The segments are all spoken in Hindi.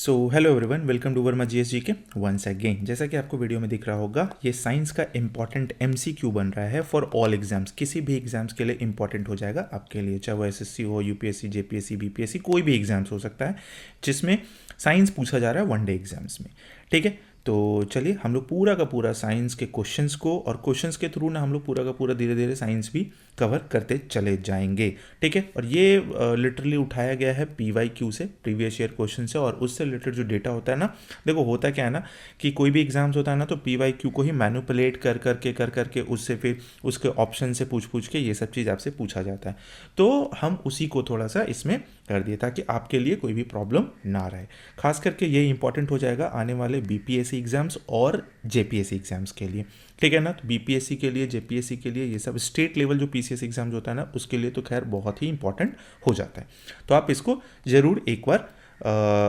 So hello everyone, welcome to Verma GSG के वंस अगेन। जैसा कि आपको वीडियो में दिख रहा होगा, ये साइंस का इंपॉर्टेंट एमसीक्यू बन रहा है फॉर ऑल एग्जाम्स। किसी भी एग्जाम्स के लिए इंपॉर्टेंट हो जाएगा आपके लिए, चाहे वो एसएससी हो, यूपीएससी, जेपीएससी, बीपीएससी, कोई भी एग्जाम्स हो सकता है जिसमें साइंस पूछा जा रहा है वनडे एग्जाम्स में। ठीक है, तो चलिए हम लोग पूरा का पूरा साइंस के क्वेश्चंस को, और क्वेश्चंस के थ्रू ना हम लोग पूरा का पूरा धीरे धीरे साइंस भी कवर करते चले जाएंगे। ठीक है, और ये लिटरली उठाया गया है पीवाईक्यू से, प्रीवियस ईयर क्वेश्चन से, और उससे रिलेटेड जो डेटा होता है ना, देखो होता क्या है ना कि कोई भी एग्जाम्स होता है ना तो पीवाईक्यू को ही मैनिपुलेट कर करके उससे फिर उसके ऑप्शन से पूछ के ये सब चीज़ आपसे पूछा जाता है। तो हम उसी को थोड़ा सा इसमें कर दिए ताकि आपके लिए कोई भी प्रॉब्लम ना रहे। खास करके ये इंपॉर्टेंट हो जाएगा आने वाले बीपीएससी एग्जाम्स और जेपीएससी एग्जाम्स के लिए। ठीक है ना, तो बीपीएससी के लिए, जेपीएससी के लिए, ये सब स्टेट लेवल जो पीसीएस एग्जाम्स होता है ना उसके लिए तो खैर बहुत ही इंपॉर्टेंट हो जाता है। तो आप इसको ज़रूर एक बार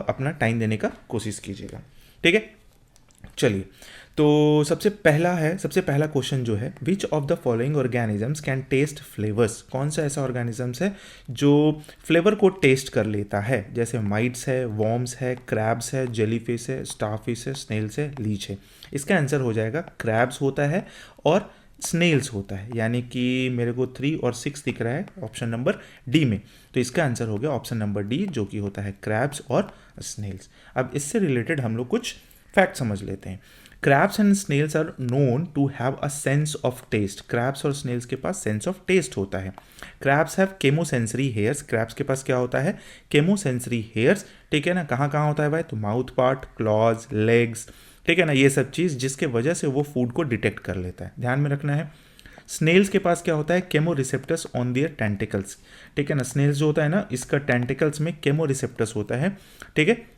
अपना टाइम देने का कोशिश कीजिएगा। ठीक है, चलिए तो सबसे पहला क्वेश्चन जो है, which of the following organisms can taste flavours. कौन सा ऐसा ऑर्गेनिजम्स है जो फ्लेवर को टेस्ट कर लेता है? जैसे माइट्स है, वॉर्म्स है, क्रैब्स है, जेलीफिश है, स्टारफिश है, स्नेल्स है, लीच है। इसका आंसर हो जाएगा क्रैब्स होता है और स्नेल्स होता है, यानी कि मेरे को 3 और 6 दिख रहा है ऑप्शन नंबर डी में। तो इसका आंसर हो गया ऑप्शन नंबर डी, जो कि होता है क्रैब्स और स्नेल्स। अब इससे रिलेटेड हम लोग कुछ फैक्ट समझ लेते हैं। Crabs and snails are known to have a sense of taste. Crabs और स्नेल्स के पास सेंस ऑफ टेस्ट होता है। Crabs have chemosensory hairs. Crabs के पास क्या होता है? Chemosensory hairs. ठीक है ना, कहाँ कहाँ होता है भाई? तो माउथ पार्ट, क्लॉज, लेग्स, ठीक है ना, ये सब चीज़ जिसके वजह से वो फूड को डिटेक्ट कर लेता है, ध्यान में रखना है। स्नेल्स के पास क्या होता है? Chemo receptors on their tentacles. ठीक है ना, स्नेल्स जो होता है ना, इसका टेंटिकल्स में केमो रिसेप्टर्स होता है। ठीक है,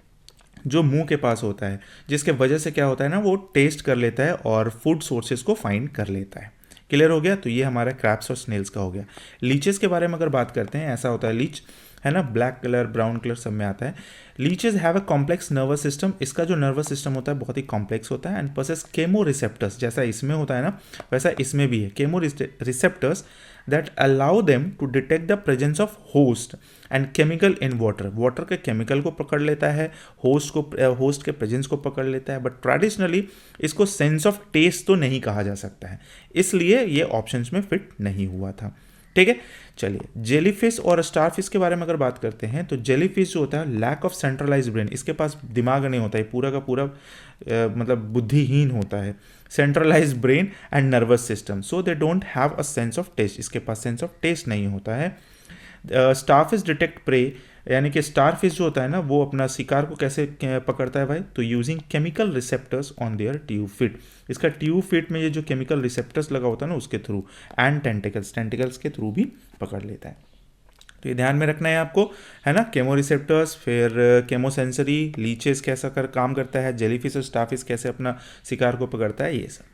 जो मुंह के पास होता है, जिसके वजह से क्या होता है ना, वो टेस्ट कर लेता है और फूड सोर्सेज को फाइंड कर लेता है। क्लियर हो गया? तो ये हमारा क्रैब्स और स्नेल्स का हो गया। लीचेस के बारे में अगर बात करते हैं, ऐसा होता है लीच, है ना, ब्लैक कलर, ब्राउन कलर सब में आता है। Leches have a complex nervous system. इसका जो नर्वस सिस्टम होता है बहुत ही कॉम्प्लेक्स होता है। एंड पोसेस केमो रिसेप्टर्स, जैसा इसमें होता है ना वैसा इसमें भी है, chemo receptors that allow them to detect the presence of host and chemical in water. Water के केमिकल को पकड़ लेता है, होस्ट के प्रेजेंस को पकड़ लेता है, बट ट्रेडिशनली इसको सेंस ऑफ टेस्ट तो नहीं कहा जा सकता है, इसलिए ये ऑप्शंस में फिट नहीं हुआ था। ठीक है, चलिए जेलीफिश और स्टारफिश के बारे में अगर बात करते हैं, तो जेलीफिश जो होता है लैक ऑफ सेंट्रलाइज ब्रेन, इसके पास दिमाग नहीं होता है, पूरा का पूरा मतलब बुद्धिहीन होता है। Centralise brain and nervous system, so they don't have a sense of taste, इसके पास सेंस ऑफ टेस्ट नहीं होता है। स्टारफिश डिटेक्ट प्रे, यानी कि स्टारफिश जो होता है ना वो अपना शिकार को कैसे पकड़ता है भाई? तो using chemical receptors on their tube fit. इसका ट्यूब फिट में ये जो केमिकल रिसेप्टर्स लगा होता है ना उसके थ्रू, एंड टेंटिकल्स के थ्रू भी पकड़ लेता है। तो ये ध्यान में रखना है आपको, है ना। केमो रिसेप्टर्स, फिर केमोसेंसरी, लीचेस कैसा काम करता है, जेलीफिश और स्टारफिश कैसे अपना शिकार को पकड़ता है, ये सब।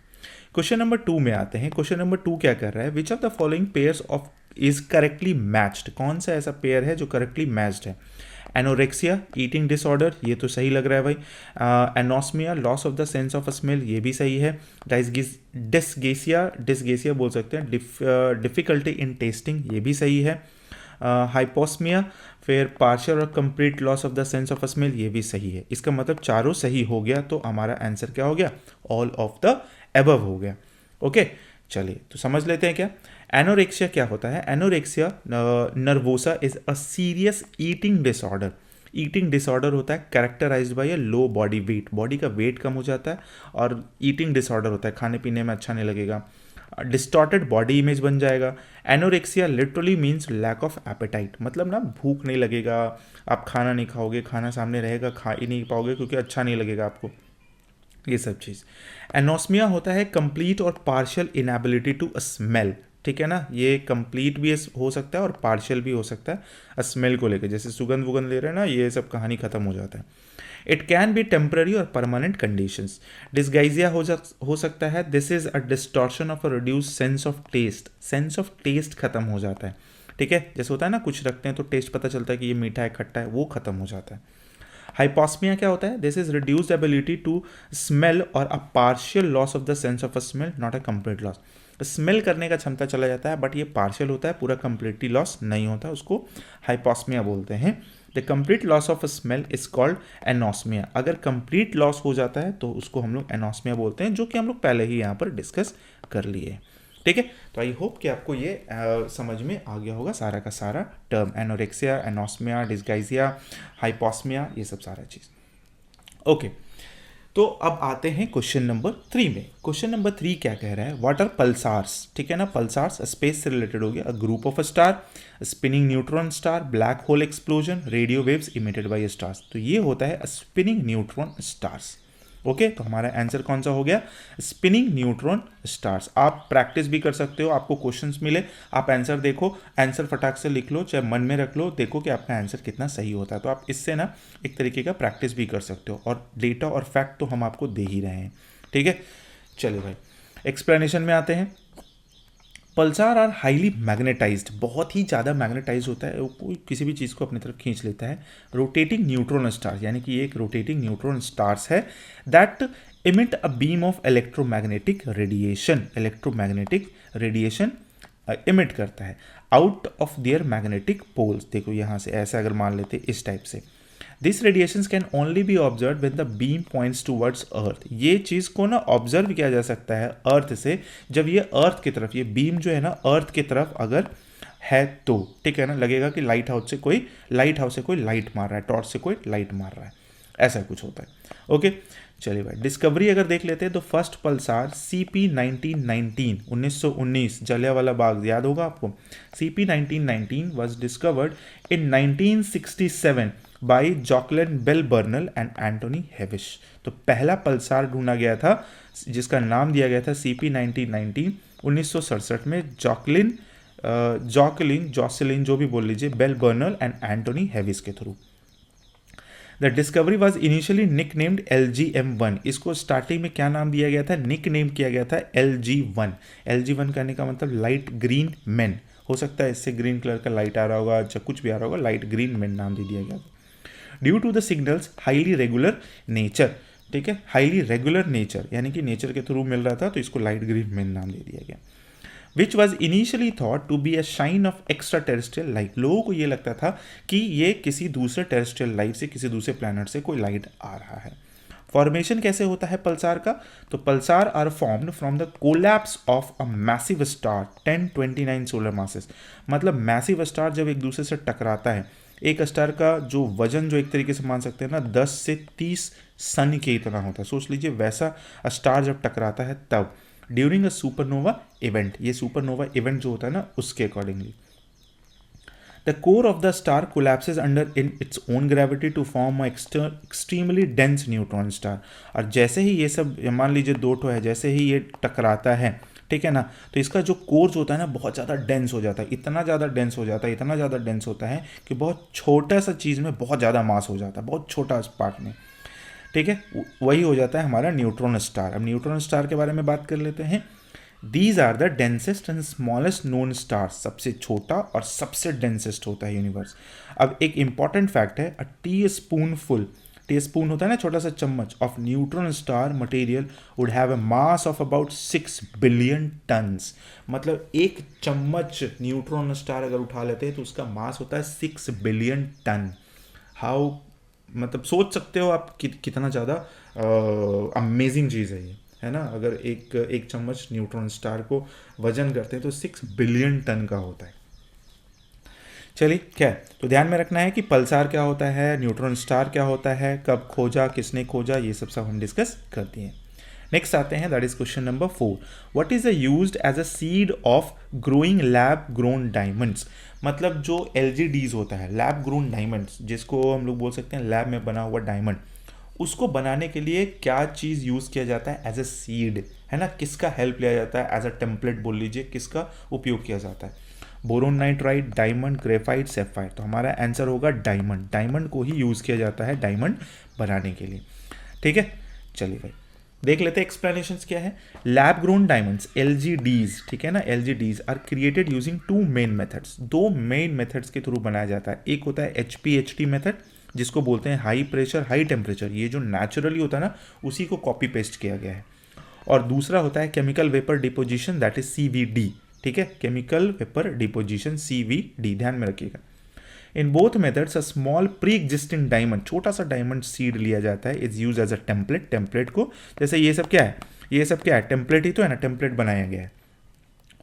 क्वेश्चन नंबर 2 में आते हैं। क्वेश्चन नंबर 2 क्या कर रहा है? Which of the following pairs of is correctly matched. कौन सा ऐसा पेयर है जो करेक्टली मैच्ड है? एनोरेक्सिया, ईटिंग डिसऑर्डर, ये तो सही लग रहा है भाई। Anosmia, loss of the sense of smell, ये भी सही है। डिस्गेसिया बोल सकते हैं, डिफिकल्टी इन टेस्टिंग, ये भी सही है। हाइपोस्मिया, फिर पार्शियल और complete loss of the sense of smell, ये भी सही है। इसका मतलब चारों सही हो गया, तो हमारा आंसर क्या हो गया? ऑल ऑफ द एबव हो गया। ओके, चलिए तो समझ लेते हैं क्या एनोरेक्सिया क्या होता है। Anorexia nervosa is a serious eating disorder. Eating disorder होता है कैरेक्टराइज्ड बाय अ लो बॉडी वेट, बॉडी का वेट कम हो जाता है, और ईटिंग डिसऑर्डर होता है, खाने पीने में अच्छा नहीं लगेगा, डिस्टॉर्टेड बॉडी इमेज बन जाएगा। Anorexia literally means lack of appetite, मतलब ना भूख नहीं लगेगा, आप खाना नहीं खाओगे, खाना सामने रहेगा खा ही नहीं पाओगे क्योंकि अच्छा नहीं लगेगा आपको, ये सब चीज़। एनोस्मिया होता है कंप्लीट और पार्शियल इनएबिलिटी टू स्मेल। ठीक है ना, ये कंप्लीट भी हो सकता है और पार्शियल भी हो सकता है स्मेल को लेकर, जैसे सुगंध वुगंध ले रहे हैं ना, ये सब कहानी खत्म हो जाता है। इट कैन बी टेम्पररी और परमानेंट कंडीशंस। डिस्गाइजिया हो सकता है, this is a distortion of a reduce sense of taste, sense of taste खत्म हो जाता है। ठीक है, जैसे होता है ना कुछ रखते हैं तो टेस्ट पता चलता है कि ये मीठा है खट्टा है, वो खत्म हो जाता है। हाइपोस्मिया क्या होता है? This is reduced ability to smell और a partial loss of the sense of a smell, not a complete loss. Smell करने का क्षमता चला जाता है, बट ये पार्शियल होता है, पूरा कंप्लीटली लॉस नहीं होता, उसको हाइपोस्मिया बोलते हैं। The complete loss of a smell is called anosmia. अगर कंप्लीट लॉस हो जाता है तो उसको हम लोग एनोस्मिया बोलते हैं, जो कि हम लोग पहले ही यहाँ पर डिस्कस कर लिए। ठीक है, तो आई होप कि आपको ये समझ में आ गया होगा सारा का सारा टर्म, एनोरेक्सिया, एनोस्मिया, डिस्गाइजिया, हाइपोस्मिया, ये सब सारा चीज़। ओके, तो अब आते हैं क्वेश्चन नंबर 3 में। क्वेश्चन नंबर 3 क्या कह रहा है, व्हाट आर पल्सार्स। ठीक है ना, पल्सार्स स्पेस से रिलेटेड हो गया, a group of a star, spinning neutron star, black hole explosion, radio waves emitted by stars. तो ये होता है स्पिनिंग न्यूट्रॉन स्टार्स। ओके, तो हमारा आंसर कौन सा हो गया, स्पिनिंग न्यूट्रॉन स्टार्स। आप प्रैक्टिस भी कर सकते हो, आपको क्वेश्चंस मिले, आप आंसर देखो, आंसर फटाक से लिख लो, चाहे मन में रख लो, देखो कि आपका आंसर कितना सही होता है। तो आप इससे ना एक तरीके का प्रैक्टिस भी कर सकते हो, और डेटा और फैक्ट तो हम आपको दे ही रहे हैं। ठीक है, चलिए भाई एक्सप्लेनेशन में आते हैं। पल्सार आर हाईली मैग्नेटाइज्ड, बहुत ही ज़्यादा मैग्नेटाइज होता है, कोई किसी भी चीज़ को अपनी तरफ खींच लेता है। रोटेटिंग न्यूट्रॉन स्टार्स, यानी कि ये एक रोटेटिंग न्यूट्रॉन स्टार्स है that emit a beam of electromagnetic radiation emit करता है out of there magnetic poles. देखो यहाँ से ऐसा अगर मान लेते इस टाइप से, this radiations can only be observe when the beam points towards Earth. ये चीज़ को ना ऑब्जर्व किया जा सकता है अर्थ से, जब ये अर्थ की तरफ, ये बीम जो है ना अर्थ की तरफ अगर है तो, ठीक है ना, लगेगा कि लाइट हाउस से कोई लाइट मार रहा है, टॉर्च से कोई लाइट मार रहा है, ऐसा कुछ होता है। ओके, चलिए भाई डिस्कवरी अगर देख लेते हैं तो first pulsar CP 1919 Jallianwala Bagh, याद होगा आपको। CP 1919 was discovered in 1967 by Jocelyn Bell Burnell and Antony Hewish. तो पहला पल्सार ढूंढा गया था जिसका नाम दिया गया था CP 1919 1967 में जॉकलिन जो भी बोल लीजिए, Bell Burnell and Antony Hewish के through. The discovery was initially nick named LGM1। इसको स्टार्टिंग में क्या नाम दिया गया था, निक नेम किया गया था LG1। LG1 कहने का मतलब लाइट ग्रीन मैन, हो सकता है इससे ग्रीन कलर का लाइट आ रहा होगा, या कुछ भी आ रहा होगा, लाइट ग्रीन मैन नाम दे दिया गया था। Due to the signals highly regular nature, ठीक है, हाईली रेगुलर नेचर यानी कि नेचर के थ्रू मिल रहा था, तो इसको लाइट ग्रीन मैन नाम दे दिया गया। Which was initially thought to be a shine of extra terrestrial light. लोगों को ये लगता था कि ये किसी दूसरे टेरेस्ट्रियल लाइट से, किसी दूसरे प्लैनेट से कोई लाइट आ रहा है। फॉर्मेशन कैसे होता है पल्सार का, तो pulsar are formed from the collapse of a massive star 1029 solar masses. मतलब मैसिव स्टार जब एक दूसरे से टकराता है, एक स्टार का जो वजन जो एक तरीके से मान सकते हैं ना 10 से 30 सन के इतना होता है, सोच लीजिए वैसा स्टार जब टकराता है तब, ड्यूरिंग अ सुपरनोवा इवेंट। ये सुपरनोवा इवेंट जो होता है ना उसके accordingly the core of the star collapses under in its own gravity to form extremely dense neutron star. और जैसे ही ये सब मान लीजिए दो ठो है, जैसे ही ये टकराता है, ठीक है ना, तो इसका जो कोर होता है ना बहुत ज़्यादा डेंस हो जाता है, इतना ज़्यादा डेंस हो जाता है, इतना ज़्यादा डेंस होता है कि बहुत छोटा सा चीज़ में बहुत ज़्यादा मास हो जाता है, बहुत छोटा पार्ट में। ठीक है, वही हो जाता है हमारा न्यूट्रॉन स्टार। अब न्यूट्रॉन स्टार के बारे में बात कर लेते हैं। These are the densest and smallest known star. सबसे छोटा और सबसे डेंसेस्ट होता है यूनिवर्स। अब एक इंपॉर्टेंट फैक्ट है, अ टी स्पून होता है ना छोटा सा चम्मच of neutron star material would have a mass of about 6 billion turns. मतलब एक चम्मच न्यूट्रॉन स्टार अगर उठा लेते हैं तो उसका मास होता है 6 बिलियन टन। हाउ, मतलब सोच सकते हो आप कितना ज़्यादा अमेजिंग चीज़ है ये, है ना। अगर एक चम्मच न्यूट्रॉन स्टार को वजन करते हैं तो 6 बिलियन टन का होता है। चलिए क्या है, तो ध्यान में रखना है कि पल्सार क्या होता है, न्यूट्रॉन स्टार क्या होता है, कब खोजा, किसने खोजा, ये सब हम डिस्कस करते हैं। नेक्स्ट आते हैं, that is question number 4। What is used as a seed of growing lab grown diamonds. मतलब जो LGDs होता है, लैब ग्रोन डायमंड्स, जिसको हम लोग बोल सकते हैं लैब में बना हुआ डायमंड, उसको बनाने के लिए क्या चीज़ यूज़ किया जाता है एज अ सीड, है ना। किसका हेल्प लिया जाता है, एज अ टेम्पलेट बोल लीजिए, किसका उपयोग किया जाता है, boron nitrite, diamond, graphite, sapphire. तो हमारा आंसर होगा डायमंड। डायमंड को ही यूज़ किया जाता है डायमंड बनाने के लिए। ठीक है, चलिए भाई देख लेते हैं एक्सप्लेनेशंस क्या है। लैब ग्रोन डायमंड्स LGDs, ठीक है ना, LGDs are created using 2 main methods. 2 main methods के थ्रू बनाया जाता है। एक होता है HPHT मेथड, जिसको बोलते हैं हाई प्रेशर हाई टेम्परेचर, ये जो नेचुरली होता है ना उसी को कॉपी पेस्ट किया गया है। और दूसरा होता है chemical vapour deposition, that is CVD। ठीक है, केमिकल वेपर डिपोजिशन CVD, ध्यान में रखिएगा। In both methods a small pre existing diamond, छोटा सा डायमंड सीड लिया जाता है, is use as a template. Template को जैसे ये सब क्या है, ये सब क्या है, टेम्पलेट ही तो है ना, टेम्पलेट बनाया गया है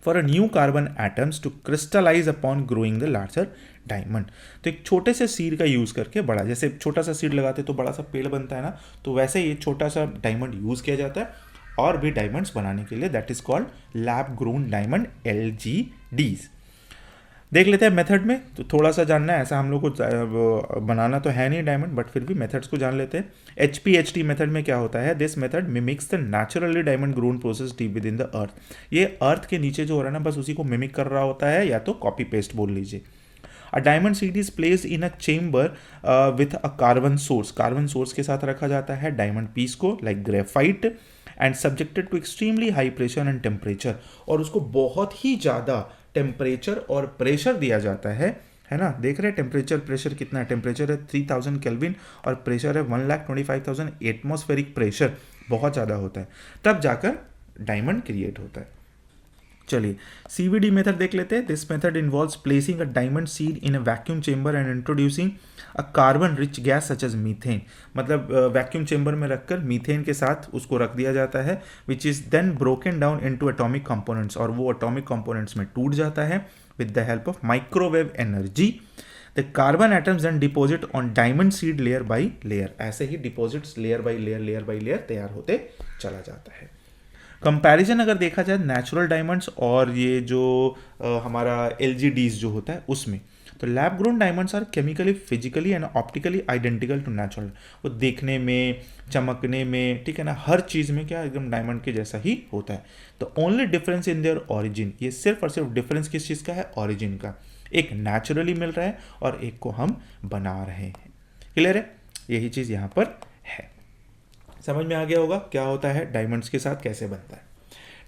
for a new carbon atoms to crystallise upon growing the larger diamond. तो एक छोटे से सीड का यूज करके बड़ा, जैसे छोटा सा सीड लगाते तो बड़ा सा पेड़ बनता है ना, तो वैसे ये छोटा सा डायमंड यूज किया जाता है और भी डायमंड्स बनाने के लिए, that is called lab grown diamond, LGDs। देख लेते हैं मेथड में, तो थोड़ा सा जानना है, ऐसा हम लोग को बनाना तो है नहीं डायमंड, बट फिर भी मेथड्स को जान लेते हैं। HPHT मेथड में क्या होता है, this method mimics the naturally diamond grown process deep with in the earth. ये अर्थ के नीचे जो हो रहा है ना, बस उसी को मिमिक कर रहा होता है, या तो कॉपी पेस्ट बोल लीजिए। A diamond seed is placed in a chamber with a carbon source, carbon source के साथ रखा जाता है डायमंड पीस को, like graphite, and subjected to extremely high pressure and temperature, और उसको बहुत ही ज़्यादा टेम्परेचर और प्रेशर दिया जाता है ना। देख रहे हैं टेम्परेचर प्रेशर कितना है, टेम्परेचर है 3000 केल्विन और प्रेशर है 1,25,000 एटमॉस्फेरिक प्रेशर, बहुत ज़्यादा होता है, तब जाकर डायमंड क्रिएट होता है। चलिए CVD मेथड देख लेते हैं। This method involves placing a diamond seed in a vacuum chamber and introducing a carbon rich gas such as methane, मतलब वैक्यूम चेम्बर में रखकर मीथेन के साथ उसको रख दिया जाता है, which is then broken down into atomic components, और वो एटॉमिक कंपोनेंट्स में टूट जाता है with the help of microwave energy. The carbon atoms then deposit on diamond seed layer by layer, ऐसे ही डिपोजिट्स लेयर बाई लेयर तैयार होते चला जाता है। कंपैरिजन अगर देखा जाए नेचुरल डायमंड्स और ये जो हमारा LGDs जो होता है उसमें, तो lab grown diamonds are chemically, physically and optically identical to natural, वो देखने में, चमकने में, ठीक है ना, हर चीज़ में क्या एकदम डायमंड के जैसा ही होता है। तो only difference in their origin, ये सिर्फ और सिर्फ डिफरेंस किस चीज़ का है, ओरिजिन का, एक नेचुरली मिल रहा है और एक को हम बना रहे हैं। क्लियर है, यही चीज़ यहाँ पर है। समझ में आ गया होगा क्या होता है डायमंड्स के साथ कैसे बनता है।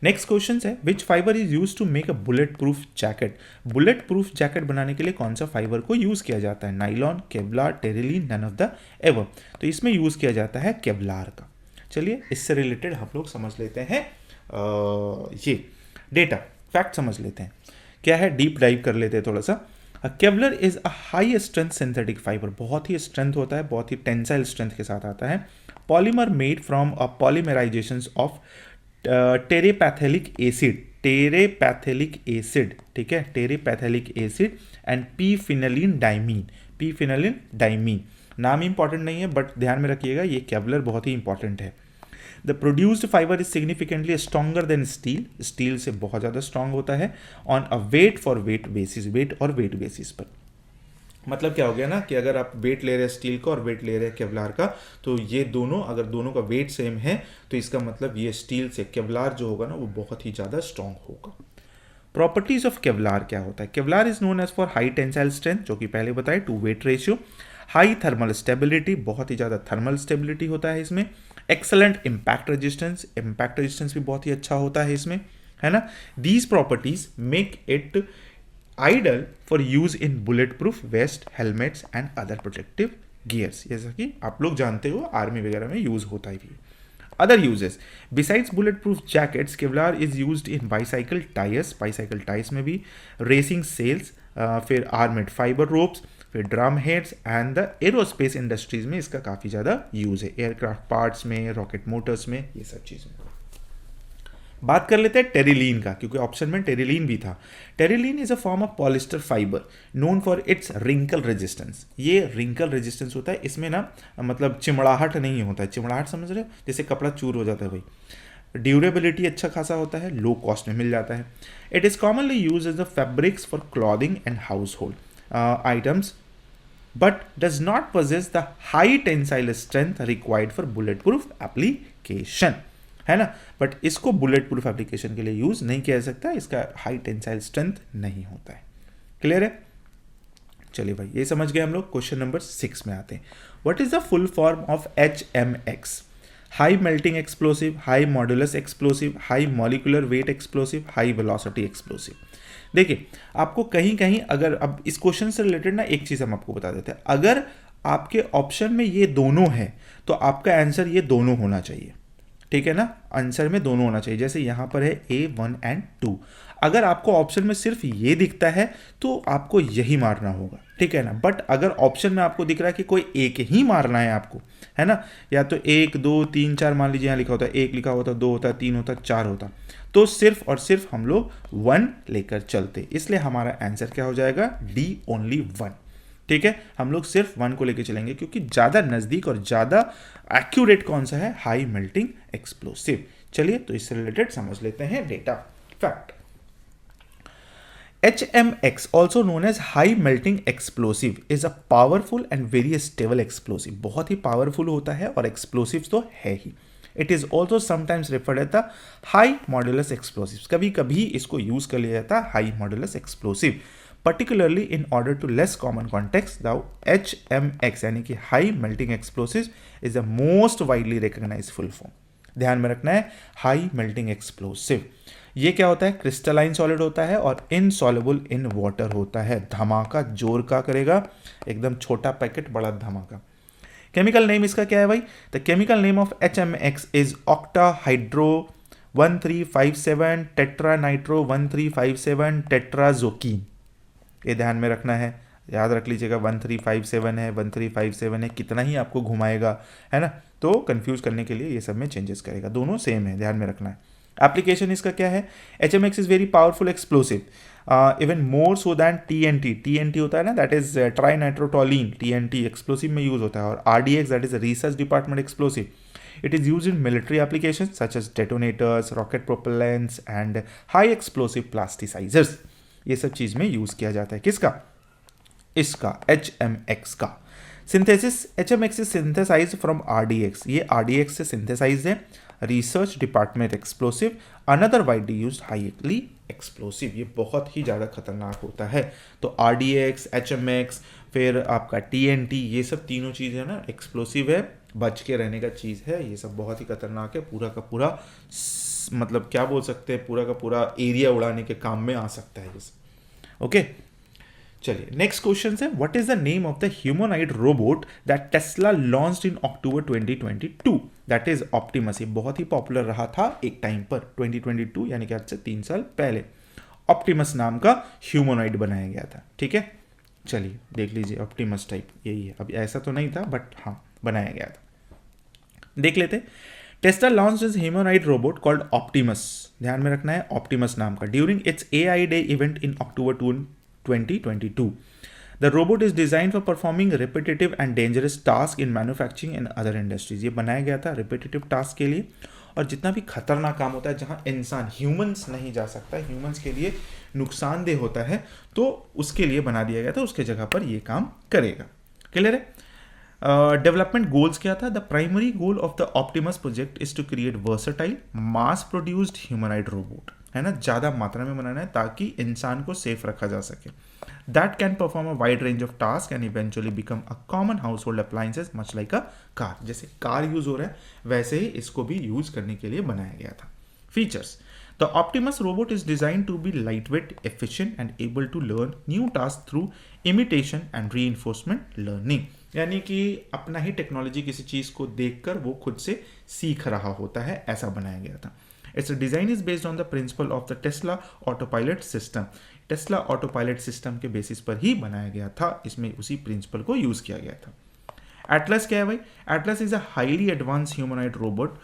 नेक्स्ट क्वेश्चन है, which fibre is use to make a bullet proof jacket. Bullet proof jacket बनाने के लिए कौन सा फाइबर को यूज किया जाता है, nylon, Kevlar, Terylene, none of the ever. तो इसमें यूज किया जाता है केवलार का। चलिए इससे रिलेटेड हम लोग समझ लेते हैं, ये डेटा फैक्ट समझ लेते हैं क्या है, डीप डाइव कर लेते हैं थोड़ा सा। Kevlar is a high strength synthetic fibre, बहुत ही स्ट्रेंथ होता है, बहुत ही टेंसाइल स्ट्रेंथ के साथ आता है। Polymer made from a polymerisation of terephthalic acid, terephthalic acid, ठीक है, terephthalic acid and p phenylene diamine, p phenylene diamine. नाम इंपॉर्टेंट नहीं है बट ध्यान में रखिएगा ये केवलर बहुत ही इंपॉर्टेंट है। The produced fibre is significantly stronger than steel, steel से बहुत ज़्यादा स्ट्रॉन्ग होता है, on a weight for weight basis, weight और वेट बेसिस पर। मतलब क्या हो गया ना कि अगर आप वेट ले रहे हैं स्टील का और वेट ले रहे हैं केवलार का, तो ये दोनों अगर दोनों का वेट सेम है तो इसका मतलब ये स्टील से केवलार जो होगा ना वो बहुत ही ज़्यादा स्ट्रॉन्ग होगा। प्रॉपर्टीज ऑफ केवलार क्या होता है, Kevlar is known as for high tensile strength, जो कि पहले बताए, to weight ratio, high thermal stability, बहुत ही ज़्यादा थर्मल स्टेबिलिटी होता है इसमें, excellent impact resistance, impact resistance भी बहुत ही अच्छा होता है इसमें, है ना। These properties make it ideal for use in bullet proof vest, helmets and other protective gears, जैसा कि आप लोग जानते हो आर्मी वगैरह में यूज होता ही भी। Other uses, besides bullet proof jackets, Kevlar is used in bicycle tyres, bicycle tyres में भी, रेसिंग सेल्स, फिर आर्मेड फाइबर रोप्स, फिर drum heads and the aerospace industries में इसका काफ़ी ज़्यादा यूज़ है, एयरक्राफ्ट पार्ट्स में, रॉकेट मोटर्स में, ये सब चीज़ में। बात कर लेते हैं टेरिलीन का, क्योंकि ऑप्शन में टेरिलीन भी था। Terylene is a form of polyester fibre known for its wrinkle resistance, ये रिंकल रेजिस्टेंस होता है, इसमें ना मतलब चिमड़ाहट नहीं होता है, चिमड़ाहट समझ रहे हो, जैसे कपड़ा चूर हो जाता है भाई। ड्यूरेबिलिटी अच्छा खासा होता है, लो कॉस्ट में मिल जाता है। It is commonly use as the fabrics for clothing and household items, but does not possess the high tensile strength required for bulletproof application, है ना। बट इसको बुलेट प्रूफ एप्लीकेशन के लिए यूज नहीं किया जा सकता, इसका हाई टेंसाइल स्ट्रेंथ नहीं होता है। क्लियर है, चलिए भाई ये समझ गए हम लोग। क्वेश्चन नंबर 6 में आते हैं। What is the full form of HMX? High melting explosive, high modulus explosive, high molecular weight explosive, high velocity explosive. देखिए आपको कहीं कहीं अगर, अब इस क्वेश्चन से रिलेटेड ना एक चीज़ हम आपको बता देते हैं, अगर आपके ऑप्शन में ये दोनों है तो आपका आंसर ये दोनों होना चाहिए, ठीक है ना, आंसर में दोनों होना चाहिए। जैसे यहाँ पर है A1 एंड 2, अगर आपको ऑप्शन में सिर्फ ये दिखता है तो आपको यही मारना होगा, ठीक है ना। बट अगर ऑप्शन में आपको दिख रहा है कि कोई एक ही मारना है आपको, है ना, या तो 1 2 3 4 मान लीजिए यहाँ लिखा होता है, 1 लिखा होता, 2 होता, 3 होता, 4 होता, तो सिर्फ और सिर्फ हम लोग 1 लेकर चलते, इसलिए हमारा आंसर क्या हो जाएगा, डी ओनली 1। ठीक है, हम लोग सिर्फ 1 को लेकर चलेंगे क्योंकि ज़्यादा नज़दीक और ज़्यादा एक्यूरेट कौन सा है, हाई मेल्टिंग एक्सप्लोसिव। चलिए तो इससे रिलेटेड समझ लेते हैं data fact. HMX, also known as high melting explosive, is a powerful and very stable explosive। बहुत ही पावरफुल होता है और एक्सप्लोसिव तो है ही। It is also sometimes referred as the high modulus explosives। कभी कभी इसको यूज कर लिया जाता है high modulus explosive, particularly in order to less common context। The HMX यानी कि high melting explosives is the most widely recognized full form। ध्यान में रखना है हाई मेल्टिंग एक्सप्लोसिव, ये क्या होता है, क्रिस्टलाइन सॉलिड होता है और इनसॉल्युबल इन वाटर होता है। धमाका जोर का करेगा, एकदम छोटा पैकेट बड़ा धमाका। केमिकल नेम इसका क्या है भाई, the chemical name of HMX is octa hydro 1357 tetra nitro 1357 टेट्राजोकीन। ये ध्यान में रखना है, याद रख लीजिएगा 1357 है, 1357 है, कितना ही आपको घुमाएगा, है ना, तो कंफ्यूज करने के लिए ये सब में चेंजेस करेगा, दोनों सेम है, ध्यान में रखना है। एप्लीकेशन इसका क्या है, HMX is very powerful explosive, even more so than TNT होता है ना, that is trinitrotoluene, TNT explosive में यूज होता है, और RDX that is research department explosive. It is used in military applications such as detonators, rocket propellants and high explosive plasticizers। ये सब चीज में यूज किया जाता है, किसका, इसका HMX का। Synthesis, HMX is synthesized from RDX, ये RDX से सिंथेसाइज है। Research department explosive, another widely used highly explosive, ये बहुत ही ज़्यादा खतरनाक होता है। तो RDX, HMX, फिर आपका TNT, ये सब तीनों चीज़ है ना, एक्सप्लोसिव है, बच के रहने का चीज़ है, ये सब बहुत ही खतरनाक है, पूरा का पूरा मतलब क्या बोल सकते हैं, पूरा का पूरा एरिया उड़ाने के काम में आ सकता है ये सब। ओके, चलिए नेक्स्ट क्वेश्चन है, what is the name of the humanoid robot that Tesla launched in October 2022, that is Optimus. ये बहुत ही पॉपुलर रहा था एक टाइम पर, 2022 यानी कि आज से 3 साल पहले ऑप्टिमस नाम का ह्यूमनॉइड बनाया गया था। ठीक है, चलिए देख लीजिए, ऑप्टिमस टाइप यही है, अब ऐसा तो नहीं था बट हाँ बनाया गया था, देख लेते। Tesla launched is humanoid robot called Optimus, ध्यान में रखना है ऑप्टिमस नाम का, during its AI day event in October 2022। The robot is designed for performing repetitive and dangerous tasks in manufacturing and other industries। ये बनाया गया था repetitive task के लिए, और जितना भी खतरनाक काम होता है जहाँ इंसान ह्यूमंस नहीं जा सकता, ह्यूमंस के लिए नुकसानदेह होता है, तो उसके लिए बना दिया गया था, उसके जगह पर ये काम करेगा। क्लियर है। डेवलपमेंट गोल्स क्या था, the primary goal of the Optimus project is to create versatile mass produced humanoid robot, है ना, ज़्यादा मात्रा में बनाना है ताकि इंसान को सेफ रखा जा सके। That can perform a wide range of task and eventually become a common house hold appliances much like a car. जैसे कार यूज हो रहा है वैसे ही इसको भी यूज करने के लिए बनाया गया था। Features, the Optimus robot is design to be lightweight, efficient and able to learn new task through imitation and reinforcement learning, यानी कि अपना ही टेक्नोलॉजी किसी चीज़ को देखकर वो खुद से सीख रहा होता है, ऐसा बनाया गया था। Its design is based on the principle of the Tesla autopilot system। Tesla autopilot system के बेसिस पर ही बनाया गया था, इसमें उसी प्रिंसिपल को यूज किया गया था। एटलस क्या है भाई, Atlas is a highly advance humanoid robot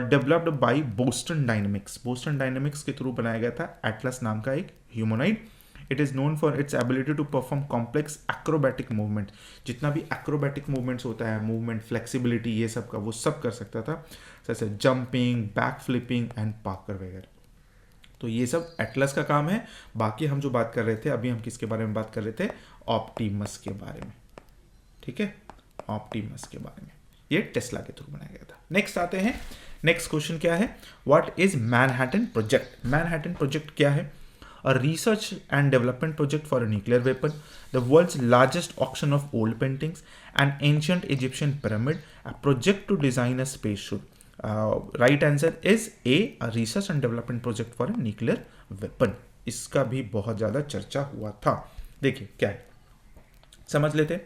developed by Boston Dynamics. Boston Dynamics के थ्रू बनाया गया था एटलस नाम का एक humanoid. It is known for its ability to perform complex acrobatic movement, जितना भी एक्रोबैटिक मूवमेंट्स होता है, मूवमेंट, फ्लेक्सिबिलिटी, ये सब का वो सब कर सकता था, जैसे jumping, back flipping and Parker वगैरह। तो ये सब एटलस का काम है। बाकी हम जो बात कर रहे थे अभी, हम किसके बारे में बात कर रहे थे, ऑप्टिमस के बारे में। ठीक है, ऑप्टिमस के बारे में, ये टेस्ला के थ्रू बनाया गया था। नेक्स्ट आते हैं, नेक्स्ट क्वेश्चन क्या है, what is Manhattan project. Manhattan project क्या है, a research and development project for a nuclear weapon, the world's largest auction of old paintings, an ancient Egyptian pyramid, a project to design a spacesuit। Right answer is A, a research and development project for a nuclear weapon। इसका भी बहुत ज़्यादा चर्चा हुआ था। देखिए क्या है, समझ लेते हैं।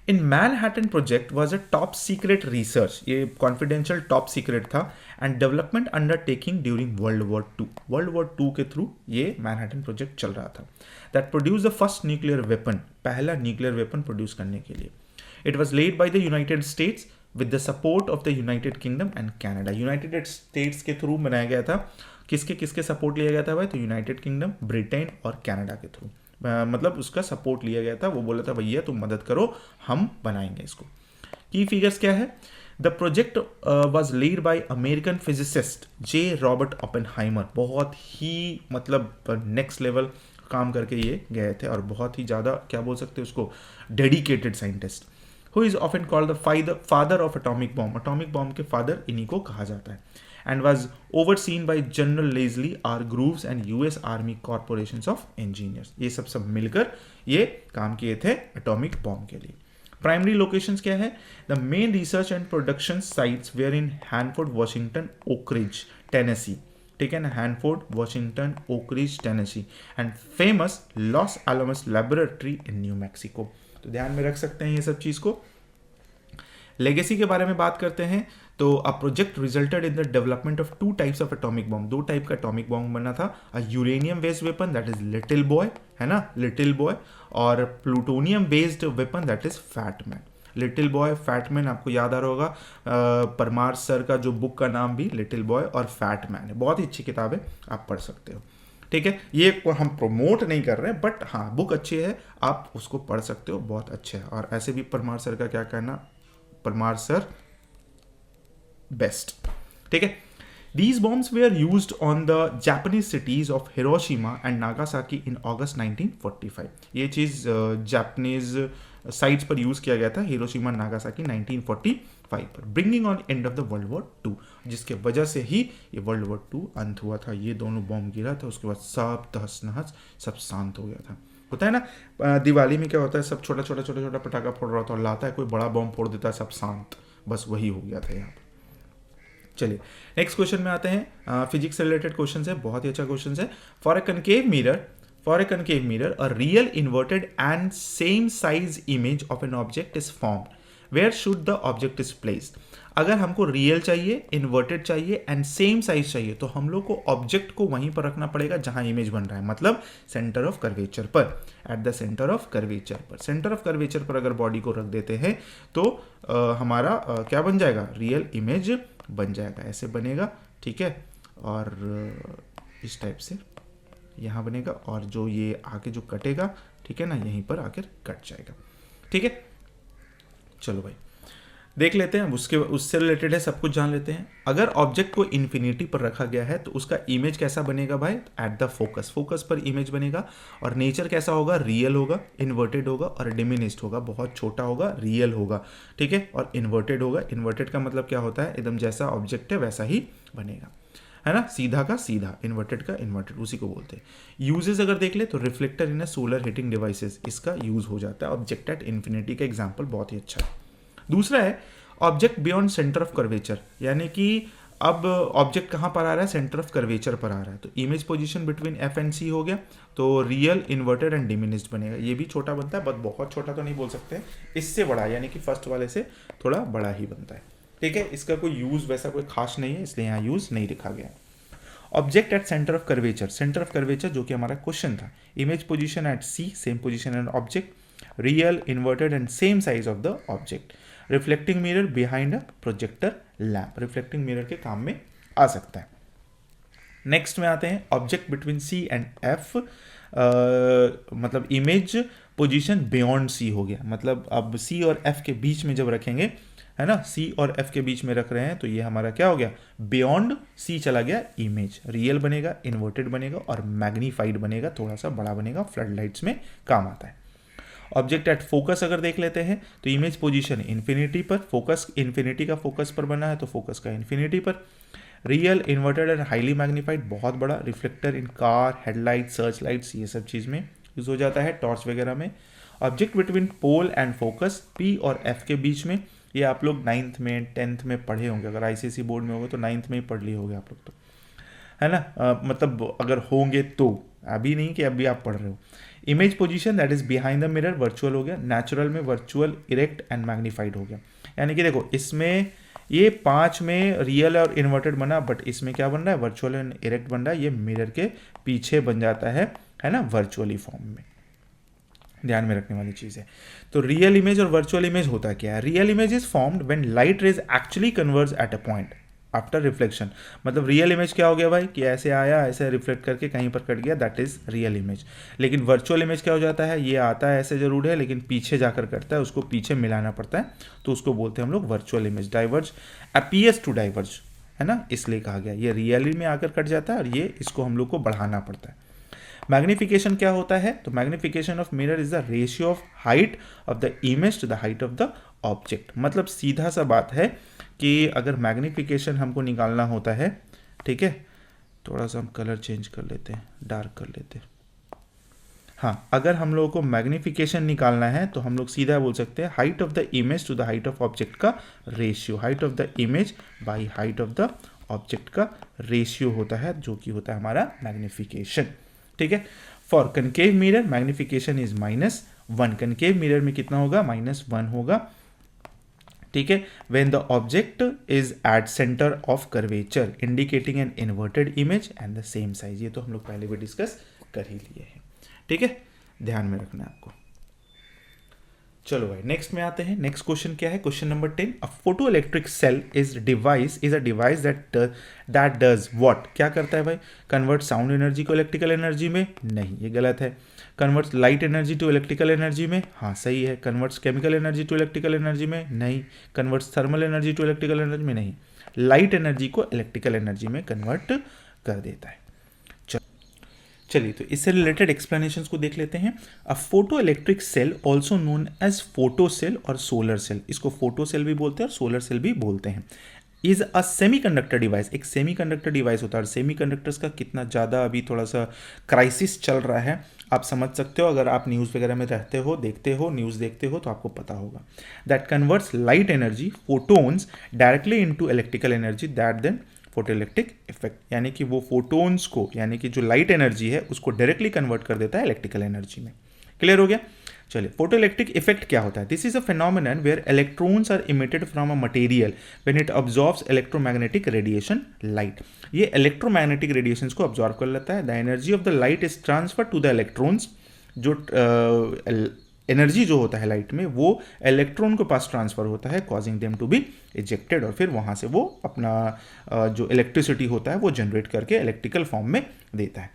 In Manhattan Project was a top secret research, ये कॉन्फिडेंशियल टॉप सीक्रेट था, and development undertaking during World War two. World War two के थ्रू ये मैनहट्टन प्रोजेक्ट चल रहा था। That produce the first nuclear weapon, पहला न्यूक्लियर वेपन प्रोड्यूस करने के लिए। It was led by the United States with the support of the United Kingdom and Canada. United States के थ्रू बनाया गया था। किसके किसके सपोर्ट लिया गया था भाई? तो यूनाइटेड किंगडम, ब्रिटेन और कनाडा के थ्रू मतलब उसका सपोर्ट लिया गया था। वो बोला था भैया तुम मदद करो, हम बनाएंगे इसको। की फिगर्स क्या है? The project was lead by American physicist J Robert Oppenheimer. बहुत ही मतलब नेक्स्ट लेवल काम करके ये गए थे और बहुत ही ज़्यादा क्या बोल सकते हैं उसको, dedicated scientist. Who is often called the father of atomic bomb. Atomic bomb के फादर इन्हीं को कहा जाता है। And was overseen by general Leslie, R Groves and US Army corporation of engineers. ये सब मिलकर ये काम किए थे एटॉमिक बॉम्ब के लिए। प्राइमरी लोकेशंस क्या है? The main research and production sites were in Hanford, Washington, Oak Ridge, Tennessee. ठीक है ना, Hanford, Washington, Oak Ridge, Tennessee, and famous Los Alamos laboratory in New Mexico. तो ध्यान में रख सकते हैं ये सब चीज को। लेगेसी के बारे में बात करते हैं तो a project resulted in the development of two types of atomic bomb. दो टाइप का एटॉमिक बॉम्ब बना था। A uranium based weapon that is Little Boy, है ना, लिटिल बॉय, और plutonium based weapon that is Fat Man. Little Boy, Fat Man, आपको याद आ रहा होगा परमार सर का जो बुक का नाम भी लिटिल बॉय और फैट मैन है। बहुत ही अच्छी किताब है, आप पढ़ सकते हो। ठीक है, ये हम प्रमोट नहीं कर रहे हैं बट हाँ बुक अच्छी है, आप उसको पढ़ सकते हो, बहुत अच्छे है। और ऐसे भी परमार सर का क्या कहना, परमार सर बेस्ट। ठीक है, these bombs were used on the Japanese cities of Hiroshima and Nagasaki in August 1945। ये चीज जापानीज साइट्स पर यूज किया गया था, हिरोशिमा नागासाकी 1945 पर, bringing on end of the World War two, जिसके वजह से ही ये वर्ल्ड वॉर टू अंत हुआ था। ये दोनों बॉम्ब गिरा था, उसके बाद सब तहस नहस, सब शांत हो गया था। होता है ना दिवाली में क्या होता है, सब छोटा छोटा पटाखा फोड़ रहा था और लाता है कोई बड़ा बॉम्ब फोड़ देता है, सब शांत, बस वही हो गया था यहाँ पर। चलिए नेक्स्ट क्वेश्चन में आते हैं। फिजिक्स से रिलेटेड क्वेश्चन है, बहुत ही अच्छा क्वेश्चन है। For a concave mirror a real inverted and same size image of an object is formed, where should the object is placed. अगर हमको रियल चाहिए, इन्वर्टेड चाहिए एंड सेम साइज चाहिए तो हम लोग को ऑब्जेक्ट को वहीं पर रखना पड़ेगा जहां इमेज बन रहा है, मतलब सेंटर ऑफ कर्वेचर पर, at the centre of curvature पर। सेंटर ऑफ कर्वेचर पर अगर बॉडी को रख देते हैं तो हमारा क्या बन जाएगा, रियल इमेज बन जाएगा, ऐसे बनेगा। ठीक है, और इस टाइप से यहाँ बनेगा, और जो ये आके जो कटेगा, ठीक है ना, यहीं पर आकर कट जाएगा। ठीक है, चलो भाई देख लेते हैं, उससे रिलेटेड है, सब कुछ जान लेते हैं। अगर ऑब्जेक्ट को इन्फिनिटी पर रखा गया है तो उसका इमेज कैसा बनेगा भाई, एट द फोकस पर इमेज बनेगा। और नेचर कैसा होगा, रियल होगा, इन्वर्टेड होगा और डिमिनिश्ड होगा, बहुत छोटा होगा, रियल होगा। ठीक है, और इन्वर्टेड होगा। इन्वर्टेड का मतलब क्या होता है, एकदम जैसा ऑब्जेक्ट है वैसा ही बनेगा, है ना, सीधा का सीधा, इन्वर्टेड का इन्वर्टेड, उसी को बोलते हैं। यूजेस अगर देख ले तो रिफ्लेक्टर इन सोलर हीटिंग डिवाइसेस, इसका यूज हो जाता है। ऑब्जेक्ट एट इन्फिनिटी का एग्जाम्पल बहुत ही अच्छा है। दूसरा है object beyond centre of curvature, यानी कि अब ऑब्जेक्ट कहाँ पर आ रहा है, सेंटर ऑफ कर्वेचर पर आ रहा है। तो image position between F and C हो गया, तो रियल, इन्वर्टेड एंड डिमिनिश्ड बनेगा। ये भी छोटा बनता है, बट बहुत छोटा तो नहीं बोल सकते, इससे बड़ा, यानी कि फर्स्ट वाले से थोड़ा बड़ा ही बनता है। ठीक है, इसका कोई यूज वैसा कोई खास नहीं है, इसलिए यहाँ यूज नहीं लिखा गया। Object at centre of curvature, centre of curvature जो कि हमारा क्वेश्चन था। Image position at C, same position and object, real, inverted and same size of the object. Reflecting mirror behind a projector lamp, reflecting mirror के काम में आ सकता है। नेक्स्ट में आते हैं object between C and F, मतलब इमेज पोजीशन बियॉन्ड सी हो गया, मतलब अब सी और एफ के बीच में जब रखेंगे, है ना, सी और एफ के बीच में रख रहे हैं तो ये हमारा क्या हो गया, बियॉन्ड सी चला गया इमेज, रियल बनेगा, इन्वर्टेड बनेगा और मैग्नीफाइड बनेगा, थोड़ा सा बड़ा बनेगा, फ्लड लाइट्स में काम आता है। ऑब्जेक्ट एट फोकस अगर देख लेते हैं तो इमेज पोजीशन इन्फिनिटी पर, फोकस इन्फिनिटी का फोकस पर बना है तो फोकस का इन्फिनिटी पर। Real, inverted and highly magnified, बहुत बड़ा, रिफ्लेक्टर इन कार, हेडलाइट, सर्च लाइट्स, ये सब चीज़ में यूज हो जाता है, टॉर्च वगैरह में। Object between pole and focus, P और एफ के बीच में, ये आप लोग 9th में 10th में पढ़े होंगे, अगर आईसीएसई बोर्ड में होगा तो 9th में ही पढ़ लिए होंगे आप लोग तो, है ना, मतलब अगर होंगे तो, अभी नहीं कि अभी आप पढ़ रहे हो। Image position that is behind the mirror virtual हो गया, नेचुरल में वर्चुअल, इरेक्ट एंड मैग्नीफाइड हो गया। यानी कि देखो इसमें ये 5 में रियल और इन्वर्टेड बना, बट इसमें क्या बन रहा है, वर्चुअल एंड इरेक्ट बन रहा है, ये मिरर के पीछे बन जाता है ना, वर्चुअली फॉर्म में। ध्यान में रखने वाली चीज है। तो रियल इमेज और वर्चुअल इमेज होता क्या है? Real image is formed when light rays actually converge at a point after reflection. मतलब रियल इमेज क्या हो गया भाई, कि ऐसे आया, ऐसे रिफ्लेक्ट करके कहीं पर कट गया, दैट इज रियल इमेज। लेकिन वर्चुअल इमेज क्या हो जाता है, ये आता है ऐसे जरूर है, लेकिन पीछे जाकर कटता है, उसको पीछे मिलाना पड़ता है, तो उसको बोलते हैं हम लोग virtual image. Diverge appears to diverge, है ना, इसलिए कहा गया ये रियली में आकर कट जाता है, और ये इसको हम लोग को बढ़ाना पड़ता है। मैग्निफिकेशन क्या होता है? तो magnification of mirror is the ratio of height of the image to the height of the object. मतलब सीधा सा बात है कि अगर मैग्निफिकेशन हमको निकालना होता है, ठीक है, थोड़ा सा हम कलर चेंज कर लेते हैं, डार्क कर लेते हैं। हाँ, अगर हम लोगों को मैग्निफिकेशन निकालना है तो हम लोग सीधा बोल सकते हैं height of the image to the height of object का ratio, height of the image by height of the object का रेशियो होता है, जो कि होता है हमारा मैग्निफिकेशन। ठीक है। For concave mirror magnification is -1। Concave mirror में कितना होगा? -1 होगा। ठीक है। When the object is eight centre of curvature indicating an inverted image and the same size. ये तो हम लोग पहले भी डिस्कस कर ही लिए हैं। ठीक है, ध्यान में रखना है आपको। चलो भाई नेक्स्ट में आते हैं। नेक्स्ट क्वेश्चन क्या है? Question number 10। A photo electric cell is a device that does what. क्या करता है भाई? कन्वर्ट साउंड एनर्जी को इलेक्ट्रिकल एनर्जी में? नहीं, ये गलत है। Converts light energy to electrical energy में? हाँ सही है। Converts chemical energy to electrical energy में? नहीं। Converts thermal energy to electrical energy में? नहीं। लाइट एनर्जी को इलेक्ट्रिकल एनर्जी में कन्वर्ट कर देता है। चलिए तो इससे रिलेटेड एक्सप्लेनेशंस को देख लेते हैं। A photo electric cell also known as photo cell और सोलर सेल, इसको फोटो सेल भी बोलते हैं और सोलर सेल भी बोलते हैं, इज अ सेमीकंडक्टर डिवाइस। एक सेमीकंडक्टर डिवाइस होता है। और सेमीकंडक्टर्स का कितना ज़्यादा अभी थोड़ा सा क्राइसिस चल रहा है, आप समझ सकते हो। अगर आप न्यूज़ वगैरह में रहते हो, देखते हो, न्यूज़ देखते हो, तो आपको पता होगा। That converts light energy photons directly into electrical energy that then photo electric effect, यानी कि वो फोटोन्स को, यानी कि जो लाइट एनर्जी है उसको डायरेक्टली कन्वर्ट कर देता है इलेक्ट्रिकल एनर्जी में। क्लियर हो गया? चलिए, फोटो इलेक्ट्रिक इफेक्ट क्या होता है? This is a phenomenon where electrons are emitted from a material when it absorbs electromagnetic radiation light. ये इलेक्ट्रोमैग्नेटिक रेडिएशंस को अब्जॉर्ब कर लेता है। The energy of the light is transfer to the electrons. जो एनर्जी जो होता है लाइट में वो इलेक्ट्रॉन के पास ट्रांसफर होता है, causing them to be ejected, और फिर वहाँ से वो अपना जो इलेक्ट्रिसिटी होता है वो जनरेट करके इलेक्ट्रिकल फॉर्म में देता है।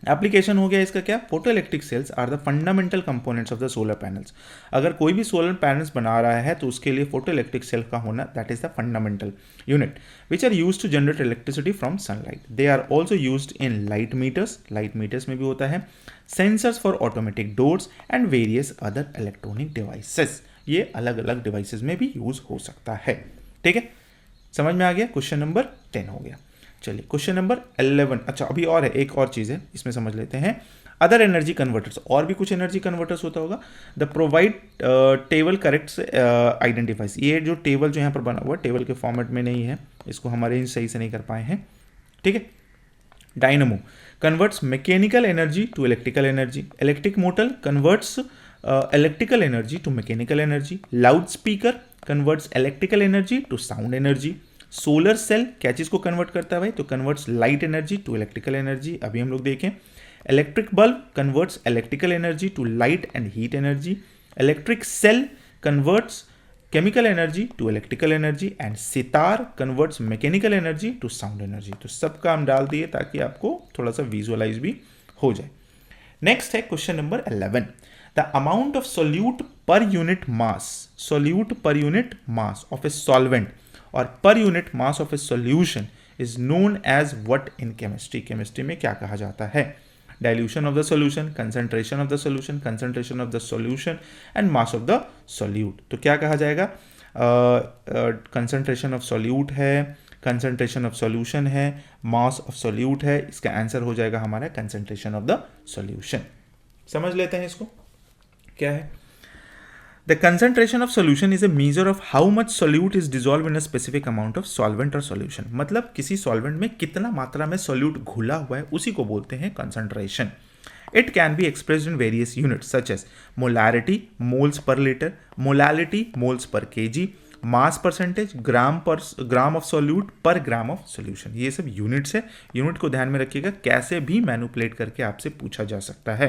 एप्लीकेशन हो गया इसका क्या? Photo electric cells are the fundamental components of the solar panels. अगर कोई भी सोलर पैनल्स बना रहा है तो उसके लिए फोटो इलेक्ट्रिक सेल का होना, that is the fundamental unit which are used to generate electricity from sunlight. They are also used in light meters, light meters में भी होता है, sensors for automatic doors and various other electronic devices. ये अलग अलग डिवाइसेस में भी यूज हो सकता है। ठीक है, समझ में आ गया? क्वेश्चन नंबर 10 हो गया। चलिए क्वेश्चन नंबर 11। अच्छा अभी और है, एक और चीज़ है इसमें समझ लेते हैं। अदर एनर्जी कन्वर्टर्स, और भी कुछ एनर्जी कन्वर्टर्स होता होगा। The provide table corrects identifies. ये जो टेबल जो यहाँ पर बना हुआ है टेबल के फॉर्मेट में नहीं है, इसको हम अरेंज सही से नहीं कर पाए हैं। ठीक है। Dynamo converts mechanical energy to electrical energy. Electric motor converts electrical energy to mechanical energy. Loudspeaker converts electrical energy to sound energy. Solar cell क्या चीज़ को कन्वर्ट करता है भाई? तो converts light energy to electrical energy. अभी हम लोग देखें। Electric bulb converts electrical energy to light and heat energy. Electric cell converts chemical energy to electrical energy. And sitar converts mechanical energy to sound energy. तो सबका हम डाल दिए ताकि आपको थोड़ा सा विजुअलाइज भी हो जाए। नेक्स्ट है question number 11। The amount of solute per unit mass, solute per unit mass of a solvent और per unit mass of a solution is known as what in chemistry. Chemistry में क्या कहा जाता है? Dilution of the solution, concentration of the solution, concentration of the solution and mass of the solute. तो क्या कहा जाएगा? कंसंट्रेशन ऑफ सॉल्यूट है, कंसंट्रेशन ऑफ सॉल्यूशन है, मास ऑफ सॉल्यूट है। इसका आंसर हो जाएगा हमारा कंसंट्रेशन ऑफ द सॉल्यूशन। समझ लेते हैं इसको क्या है। The concentration of solution is a measure of how much solute is dissolved in a specific amount of solvent or solution। मतलब किसी सॉल्वेंट में कितना मात्रा में सॉल्यूट घुला हुआ है उसी को बोलते हैं concentration। It can be expressed in various units such as molarity, moles per liter, molality, moles per kg, mass percentage, gram of solute पर ग्राम ऑफ सॉल्यूशन। ये सब यूनिट्स है, यूनिट को ध्यान में रखिएगा, कैसे भी मैनिपुलेट करके आपसे पूछा जा सकता है।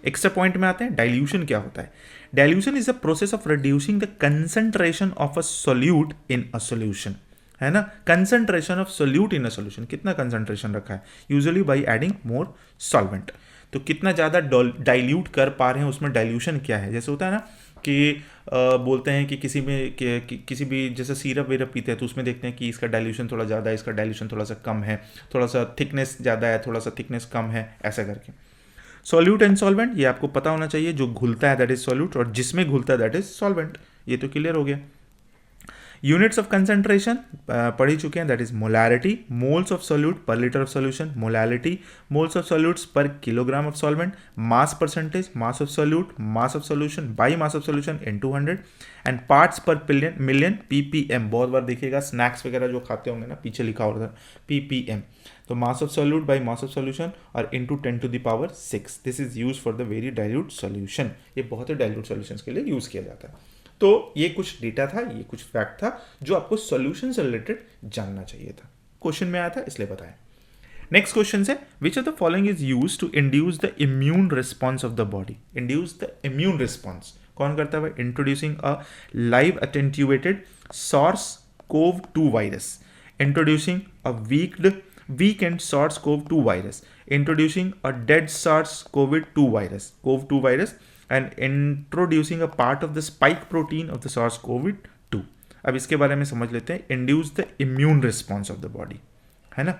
एक्स्ट्रा पॉइंट में आते हैं, डाइल्यूशन क्या होता है। Dilution is a process of reducing the concentration of a solute in a solution, है ना। Concentration of solute in a solution, कितना कंसंट्रेशन रखा है, usually by adding more solvent. तो कितना ज़्यादा डाइल्यूट कर पा रहे हैं, उसमें डाइल्यूशन क्या है। जैसे होता है ना कि बोलते हैं कि किसी में किसी भी जैसे सीरप वीरप पीते हैं तो उसमें देखते हैं कि इसका डाइल्यूशन थोड़ा ज़्यादा है, इसका डाइल्यूशन थोड़ा सा कम है, थोड़ा सा थिकनेस ज़्यादा है, थोड़ा सा थिकनेस कम है, ऐसा करके। सॉल्यूट एंड सॉल्वेंट, ये आपको पता होना चाहिए, जो घुलता है दैट इज सॉल्यूट और जिसमें घुलता है दैट इज सॉल्वेंट। ये तो क्लियर हो गया। यूनिट्स ऑफ कंसंट्रेशन पढ़ ही चुके हैं, that is molarity, moles of solute per litre of solution, molality, moles of solutes per kilogram of solvent, mass percentage, mass of solute, mass of solution by mass of solution into 100 and parts per million ppm। बहुत बार देखिएगा स्नैक्स वगैरह जो खाते होंगे ना, पीछे लिखा होता है ppm। तो mass of solute by mass of solution और into 10⁶। This is use for the very dilute solution. ये बहुत ही डाइल्यूट सॉल्यूशंस के लिए यूज किया जाता है। तो ये कुछ डेटा था, ये कुछ फैक्ट था जो आपको सॉल्यूशन से रिलेटेड जानना चाहिए था, क्वेश्चन में आया था इसलिए बताया। नेक्स्ट क्वेश्चन है, which of the following is used to induce the immune response of the body. Induce the immune response कौन करता है? Introducing a live attenuated SARS-CoV-2 virus, introducing a weakened SARS-CoV-2 virus, introducing a dead SARS-CoV-2 virus, and introducing a part of the spike protein of the SARS-CoV-2। अब इसके बारे में समझ लेते हैं। Induce the immune response of the body, है ना।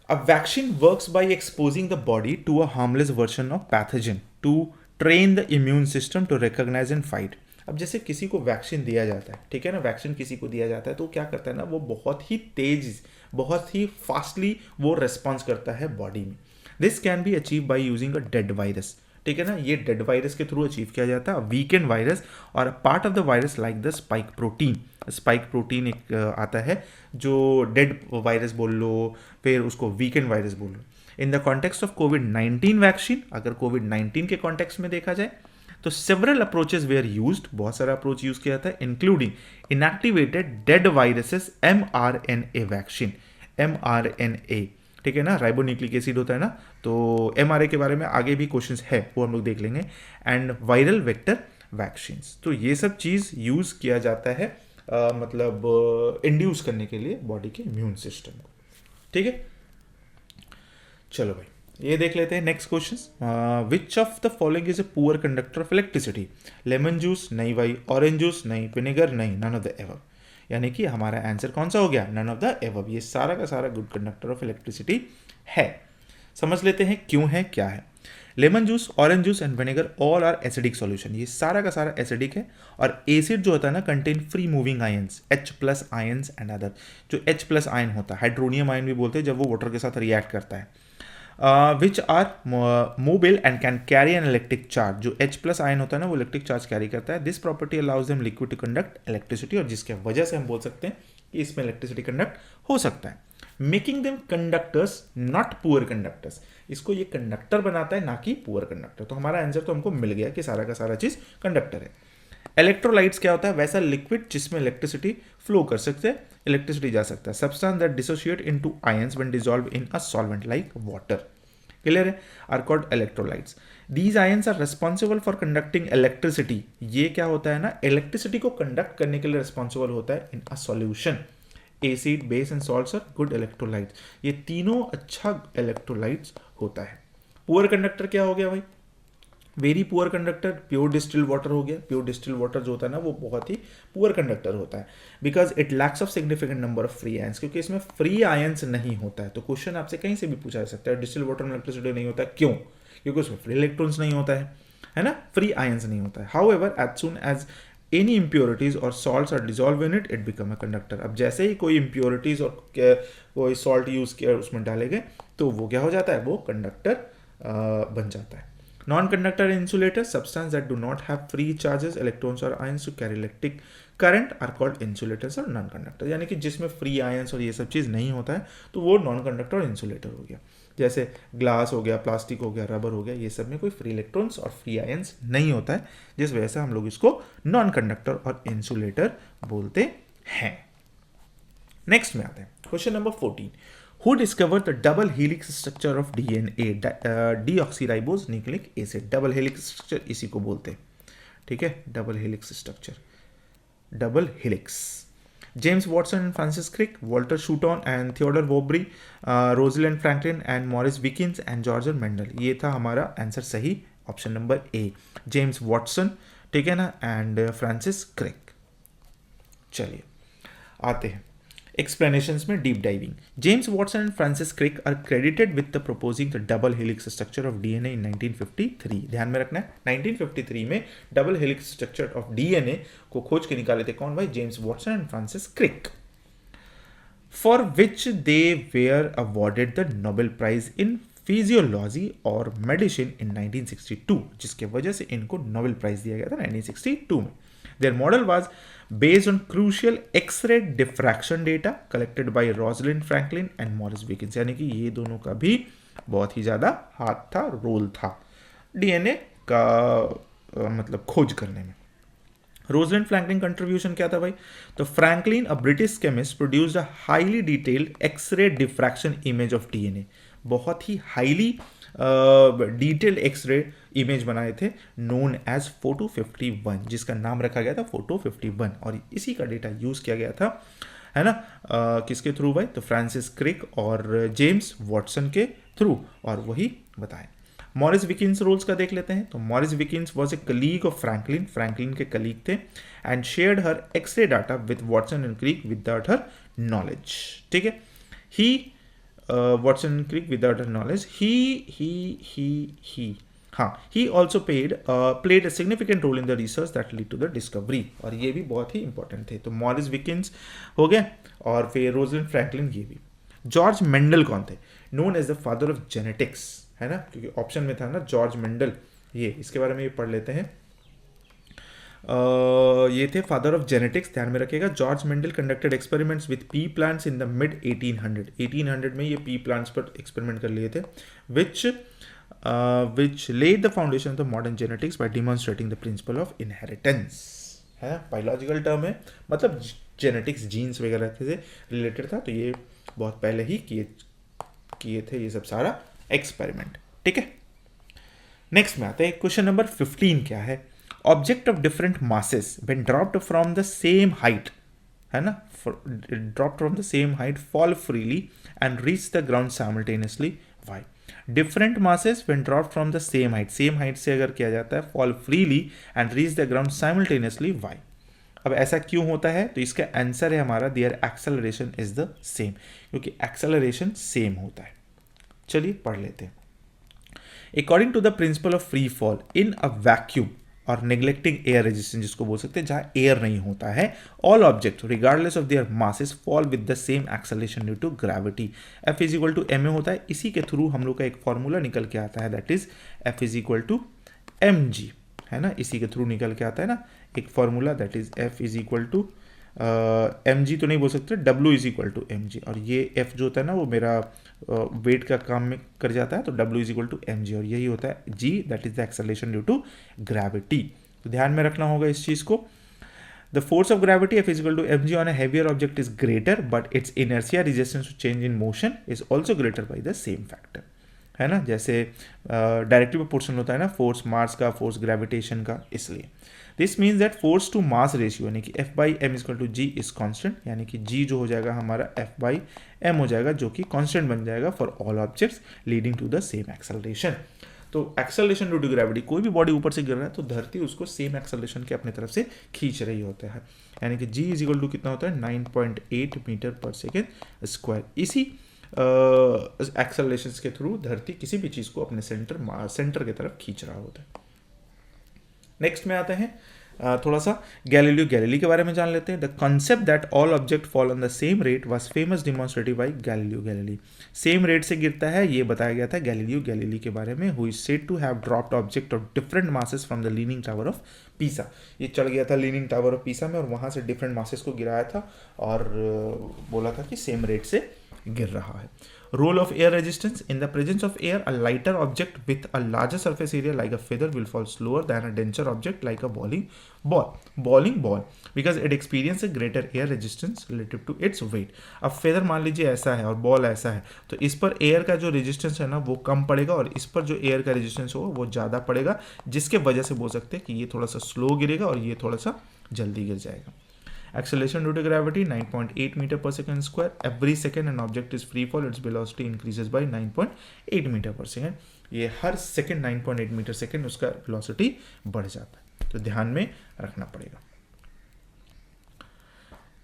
A vaccine works by exposing the body to a harmless version of pathogen to train the immune system to recognize and fight। अब जैसे किसी को वैक्सीन दिया जाता है, ठीक है ना, वैक्सीन किसी को दिया जाता है तो क्या करता है ना, वो बहुत ही तेज, बहुत ही फास्टली वो रेस्पॉन्स करता है बॉडी में। This can be achieve by using a dead virus, ठीक है ना। ये डेड वायरस के थ्रू अचीव किया जाता है, वीकेंड वायरस और part of the virus like the spike protein. Spike protein एक आता है जो डेड वायरस बोल लो, फिर उसको वीकेंड वायरस बोल लो। इन द कॉन्टेक्स्ट ऑफ कोविड-19 वैक्सीन, अगर कोविड-19 के कॉन्टेक्स्ट में देखा जाए तो सेवरल अप्रोचेस वेयर यूज्ड, बहुत सारा अप्रोच यूज किया जाता है, including inactivated dead viruses mRNA vaccine, mRNA, ठीक है ना, राइबोन्यूक्लिक एसिड होता है ना, तो mRNA के बारे में आगे भी क्वेश्चंस है, वो हम लोग देख लेंगे, एंड वायरल वेक्टर वैक्सीन्स। तो ये सब चीज यूज किया जाता है मतलब इंड्यूस करने के लिए बॉडी के इम्यून सिस्टम को, ठीक है। चलो भाई ये देख लेते हैं next question. Which of the following is a poor conductor of electricity. Lemon juice नहीं भाई, ऑरेंज जूस नहीं, विनेगर नहीं, नन ऑफ द एबव। यानी कि हमारा आंसर कौन सा हो गया? None of the above. ये सारा का सारा गुड कंडक्टर ऑफ इलेक्ट्रिसिटी है। समझ लेते हैं क्यों है, क्या है। Lemon juice, orange juice and vinegar all are acidic solution. ये सारा का सारा एसिडिक है और एसिड जो होता है ना contain free moving ions, H+ ions and other. जो H+ आयन होता है, हाइड्रोनियम आयन भी बोलते हैं जब वो वाटर के साथ रिएक्ट करता है, which are mobile and can carry an electric charge. जो H+ आयन होता है ना वो इलेक्ट्रिक चार्ज कैरी करता है। This property allows them liquid to conduct electricity, और जिसके वजह से हम बोल सकते हैं कि इसमें इलेक्ट्रिसिटी कंडक्ट हो सकता है। Making them conductors not poor conductors, इसको ये कंडक्टर बनाता है ना कि पुअर कंडक्टर। तो हमारा आंसर तो हमको मिल गया कि सारा का सारा चीज कंडक्टर है। इलेक्ट्रोलाइट्स क्या होता है? वैसा लिक्विड जिसमें इलेक्ट्रिसिटी फ्लो कर सकते हैं, इलेक्ट्रिसिटी जा सकता है। Substance that dissociate into ions when dissolve in a solvent like water, clear है, are called electrolytes. These ions are responsible for conducting electricity. ये क्या होता है ना, इलेक्ट्रिसिटी को कंडक्ट करने के लिए रिस्पॉन्सिबल होता है in a solution. Acid, base and salts are good electrolytes. ये तीनों अच्छा इलेक्ट्रोलाइट्स होता है। पुअर कंडक्टर क्या हो गया भाई? Very poor conductor pure distilled water हो गया। प्योर डिस्टिल्ड वाटर जो होता है ना वो बहुत ही पुअर कंडक्टर होता है, because it lacks of significant number of free ions, क्योंकि इसमें फ्री आयंस नहीं होता है। तो क्वेश्चन आपसे कहीं से भी पूछा जा सकता है डिस्टिल्ड वाटर में इलेक्ट्रिसिटी नहीं होता है, क्यों? क्योंकि उसमें फ्री इलेक्ट्रॉन्स नहीं होता है ना, फ्री आयंस नहीं होता है। However as soon as any impurities और salts are dissolve in it become a conductor. अब जैसे ही कोई इम्प्योरिटीज और कोई सॉल्ट यूज किया उसमें डाले गए तो वो क्या हो जाता है? वो कंडक्टर बन जाता है। Non-conductor insulator, substance that do not have free charges, electrons or ions to carry electric current are called insulators और नॉन कंडक्टर, यानी कि जिसमें फ्री आयंस और ये सब चीज़ नहीं होता है तो वो नॉन कंडक्टर और इंसुलेटर हो गया। जैसे ग्लास हो गया, प्लास्टिक हो गया, रबर हो गया, ये सब में कोई फ्री इलेक्ट्रॉन्स और फ्री आयंस नहीं होता है, जिस वजह से हम लोग इसको नॉन कंडक्टर और इंसुलेटर बोलते हैं। नेक्स्ट में आते हैं question number 14। Who discovered the double helix structure of DNA? Deoxyribose nucleic acid. Double helix structure इसी को बोलते हैं, ठीक है, double helix structure, double helix. James Watson and Francis Crick, Walter Sutton and Theodor Boveri, Rosalind Franklin and Maurice Wilkins and George Mendel. ये था हमारा आंसर सही, option number A, James Watson, ठीक है ना, एंड फ्रांसिस क्रिक। चलिए आते हैं एक्सप्लेनेशंस में deep diving. James Watson and Francis Crick are credited with the proposing the double helix structure of DNA in 1953। ध्यान में रखना है 1953 में double helix structure of DNA को खोज के निकाले थे कौन भाई? James Watson and Francis Crick, for which they were awarded the Nobel prize in physiology और मेडिसिन इन 1962, जिसके वजह से इनको नोबेल प्राइज दिया गया था 1962 में। Their model was based on crucial X-ray diffraction data collected by Rosalind Franklin and Morris Wiggins, यानी कि ये दोनों का भी बहुत ही ज़्यादा हाथ था, रोल था डीएनए का मतलब खोज करने में। रोजलिंड फ्रैंकलिन कंट्रीब्यूशन क्या था भाई? तो Franklin, a British chemist, produced a highly detailed X ray diffraction image of DNA. बहुत ही हाईली डिटेल्ड एक्सरे इमेज बनाए थे, नोन एज फोटो 51, जिसका नाम रखा गया था फोटो 51, और इसी का डेटा यूज किया गया था, है ना, किसके थ्रू भाई? तो फ्रांसिस क्रिक और जेम्स वॉटसन के थ्रू, और वही बताएं। मॉरिस विकिंस रोल्स का देख लेते हैं। तो Maurice Wilkins was a colleague of Franklin, Franklin के कलीग थे, and shared her X ray data with Watson and Crick without her knowledge, ठीक है। ही Watson and Crick without her knowledge. He also played a significant role in the research that led to the discovery, और ये भी बहुत ही इंपॉर्टेंट थे। तो मॉरिस विकिंस हो गए, और फिर रोजलिंड फ्रैंकलिन ये भी। जॉर्ज मेंडल कौन थे? Known as the father of genetics, है ना, क्योंकि ऑप्शन में था ना जॉर्ज मेंडल, ये इसके बारे में ये पढ़ लेते हैं। ये थे फादर ऑफ जेनेटिक्स, ध्यान में रखिएगा। George Mendel conducted experiments with P plants in the mid 1800 में ये पी प्लांट्स पर एक्सपेरिमेंट कर लिए थे, which laid the foundation of the modern genetics by demonstrating the principle of inheritance, है बायोलॉजिकल टर्म है, मतलब जेनेटिक्स जीन्स वगैरह से रिलेटेड था, तो ये बहुत पहले ही किए थे ये सब सारा एक्सपेरिमेंट, ठीक है। नेक्स्ट में आते हैं क्वेश्चन नंबर 15 क्या है? Object of different masses when dropped from the same height, है ना, dropped from the same height fall freely and reach the ground simultaneously, why? Different masses when dropped from the same height से अगर किया जाता है fall freely and reach the ground simultaneously, why? अब ऐसा क्यों होता है? तो इसका आंसर है हमारा their acceleration is the same, क्योंकि एक्सेलरेशन सेम होता है। चलिए पढ़ लेते हैं। According to the principle of free fall in a vacuum और नेग्लेक्टिंग एयर रेजिस्टेंस, जिसको बोल सकते हैं जहां एयर नहीं होता है, all object regardless of their masses fall with the same acceleration due to gravity. F is equal to ma होता है, इसी के थ्रू हम लोग का एक फॉर्मूला निकल के आता है, that is F is equal to mg, है ना, इसी के थ्रू निकल के आता है ना एक formula, that is F is equal to mg तो नहीं बोल सकते, W is equal to mg, और ये F जो होता है ना वो मेरा वेट का काम में कर जाता है, तो W is equal to mg, और यही होता है g, that is the acceleration due to gravity. तो ध्यान में रखना होगा इस चीज को। The force of gravity F is equal to mg on a heavier object is greater, but its inertia resistance to change in motion is also greater by the same factor, है ना, जैसे डायरेक्टली प्रोपोर्शनल होता है ना फोर्स मास का, फोर्स ग्रेविटेशन का, इसलिए this means that force to mass ratio यानी कि F by M equal to G is constant, यानी कि G जो हो जाएगा हमारा F बाई एम हो जाएगा, जो कि कॉन्स्टेंट बन जाएगा for all objects leading to the same acceleration. तो एक्सेलरेशन ड्यू टू ग्रेविटी, कोई भी बॉडी ऊपर से गिर रहा है तो धरती उसको सेम एक्सेलरेशन के अपने तरफ से खींच रही होता है, यानी कि G इज इक्वल टू कितना होता है 9.8 मीटर पर सेकेंड स्क्वायर। इसी एक्सेलरेशन के थ्रू धरती किसी भी चीज को अपने सेंटर की तरफ खींच रहा होता है। नेक्स्ट में आते हैं थोड़ा सा गैलीलियो गैलीली के बारे में जान लेते हैं। The concept that all object fall on the same rate was famous demonstrated by Galileo Galilei. Same rate से गिरता है ये बताया गया था गैलीलियो गैलीली के बारे में, who is said to have dropped object of different masses from the leaning tower of Pisa. ये चढ़ गया था लीनिंग टावर ऑफ पीसा में और वहाँ से डिफरेंट मासेस को गिराया था और बोला था कि सेम रेट से गिर रहा है। Role of air resistance: in the presence of air, a lighter object with a larger surface area like a feather will fall slower than a denser object like a bowling ball because it experiences a greater air resistance relative to its weight. अब feather मान लीजिए ऐसा है और बॉल ऐसा है, तो इस पर एयर का जो रेजिस्टेंस है ना वो कम पड़ेगा और इस पर जो एयर का रेजिस्टेंस होगा वो ज़्यादा पड़ेगा, जिसके वजह से बोल सकते हैं कि ये थोड़ा सा स्लो गिरेगा और ये थोड़ा सा जल्दी गिर जाएगा। Acceleration due to gravity 9.8 meter per second square. Every second an object is free fall, its velocity increases by 9.8 meter per second. ये हर सेकंड 9.8 मीटर सेकंड उसका वेलोसिटी बढ़ जाता है, तो ध्यान में रखना पड़ेगा।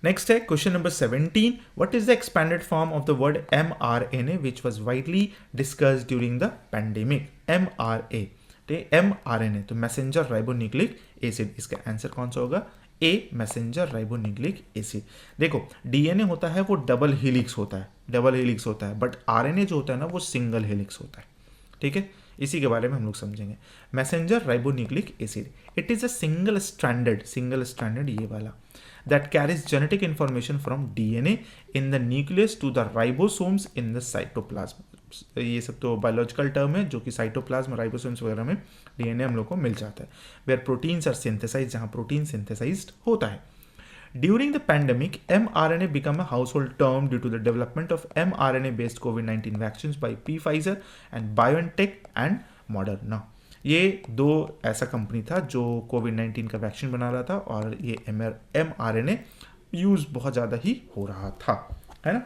नेक्स्ट है question number 17. What is the expanded form of the word mRNA which was widely discussed during the pandemic? mRNA तो मैसेंजर राइबोन्यूक्लिक एसिड, इसका आंसर कौन सा होगा? ए, मैसेंजर राइबोन्यूक्लिक एसिड। देखो डीएनए होता है वो डबल हेलिक्स होता है, बट आरएनए जो होता है ना वो सिंगल हेलिक्स होता है, ठीक है। इसी के बारे में हम लोग समझेंगे। Messenger ribonucleic acid, it is a single stranded ये वाला that carries genetic information from DNA in the nucleus to the ribosomes in the cytoplasm. ये सब तो बायोलॉजिकल टर्म है जो कि साइटोप्लाज्म राइबोसोम्स वगैरह में डीएनए हम लोग को मिल जाता है, वेयर प्रोटीन्स आर सिंथेसाइज्ड, जहाँ प्रोटीन सिंथेसाइज्ड होता है। During the pandemic, mRNA became a household term due to the development of mRNA-based COVID-19 vaccines by Pfizer and BioNTech and Moderna. ये दो ऐसा कंपनी था जो कोविड-19 का वैक्सीन बना रहा था और ये mRNA यूज़ बहुत ज़्यादा ही हो रहा था, है ना।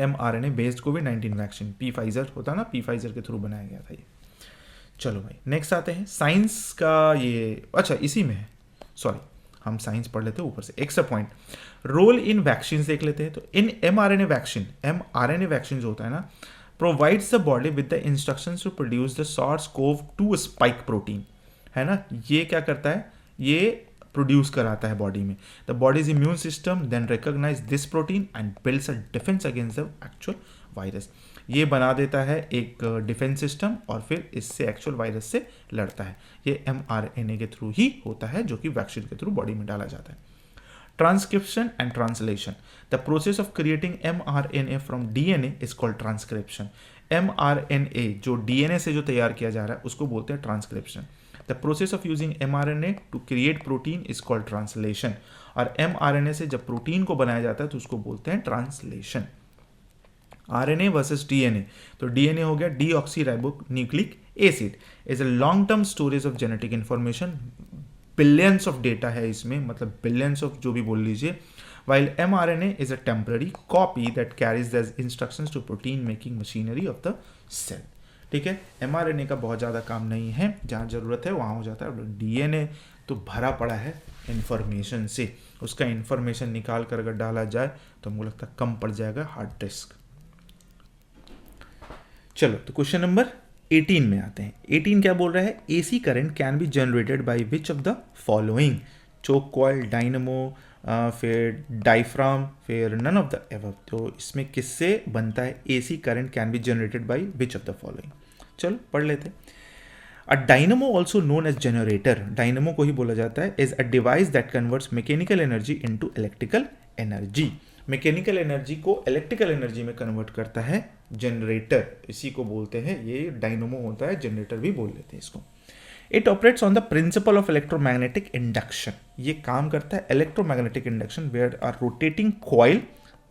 mRNA बेस्ड कोविड-19 वैक्सीन Pfizer होता ना, Pfizer के थ्रू बनाया गया था ये। चलो भाई नेक्स्ट आते हैं साइंस का। ये अच्छा इसी में है, सॉरी हम साइंस पढ़ लेते हैं ऊपर से, extra point. Role in vaccine देख लेते हैं। तो इन mRNA वैक्सीन जो होता है ना, provides the body with the instructions to produce the SARS-CoV-2 spike protein, है ना। ये क्या करता है, ये प्रोड्यूस कराता है बॉडी में। The body's immune system then recognize this protein and builds a defence against the actual virus. ये बना देता है एक डिफेंस सिस्टम और फिर इससे एक्चुअल वायरस से लड़ता है। ये mRNA के थ्रू ही होता है जो कि वैक्सीन के थ्रू बॉडी में डाला जाता है। Transcription and translation. The process of creating mRNA from DNA is called transcription. mRNA जो DNA से जो तैयार किया जा रहा है उसको बोलते हैं transcription. The process of using mRNA to create protein is called translation. और mRNA से जब प्रोटीन को बनाया जाता है तो उसको बोलते हैं ट्रांसलेशन। RNA वर्सेस DNA, तो DNA हो गया deoxyribonucleic acid, is a long term storage of genetic information. Billions of data है इसमें, मतलब बिलियंस ऑफ जो भी बोल लीजिए। While mRNA is a temporary copy that carries the instructions to protein making machinery of the cell, ठीक है। mRNA का बहुत ज़्यादा काम नहीं है, जहाँ ज़रूरत है वहाँ हो जाता है। DNA तो भरा पड़ा है इंफॉर्मेशन से, उसका इंफॉर्मेशन निकाल कर अगर डाला जाए तो हमको लगता है कम पड़ जाएगा हार्ड डिस्क। चलो तो क्वेश्चन नंबर 18 में आते हैं। 18 क्या बोल रहा है, AC current can be generated by which of the following? Choke coil, dynamo, फिर डायफ्राम, फिर नन ऑफ द एबव। तो इसमें किससे बनता है AC current can be generated by which of the following? चलो पढ़ लेते हैं। A dynamo also known as generator, dynamo को ही बोला जाता है, is a device that converts mechanical energy into electrical energy. Mechanical energy को इलेक्ट्रिकल एनर्जी में कन्वर्ट करता है जनरेटर, इसी को बोलते हैं, ये डायनमो होता है, जनरेटर भी बोल लेते हैं इसको। It operates on the principle of electromagnetic induction, ये काम करता है electromagnetic induction, where are rotating coil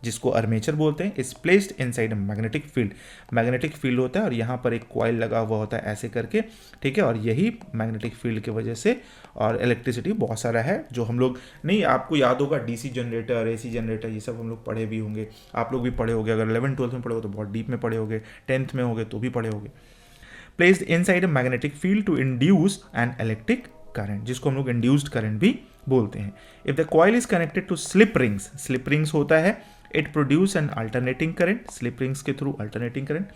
जिसको आर्मेचर बोलते हैं is placed inside a magnetic field. Magnetic field होता है और यहाँ पर एक कॉइल लगा हुआ होता है ऐसे करके, ठीक है। और यही मैग्नेटिक फील्ड की वजह से, और इलेक्ट्रिसिटी बहुत सारा है जो हम लोग नहीं, आपको याद होगा DC जनरेटर, AC जनरेटर, ये सब हम लोग पढ़े भी होंगे, आप लोग भी पढ़े होंगे। अगर 11th-12th में पढ़े हो तो बहुत डीप में पढ़े होंगे, 10th में होंगे तो भी पढ़े होंगे। Placed inside a magnetic field to induce an electric current, जिसको हम लोग इंड्यूस्ड करंट भी बोलते हैं। If the coil is connected to slip rings होता है, it produce an alternating current, slip rings के through alternating current.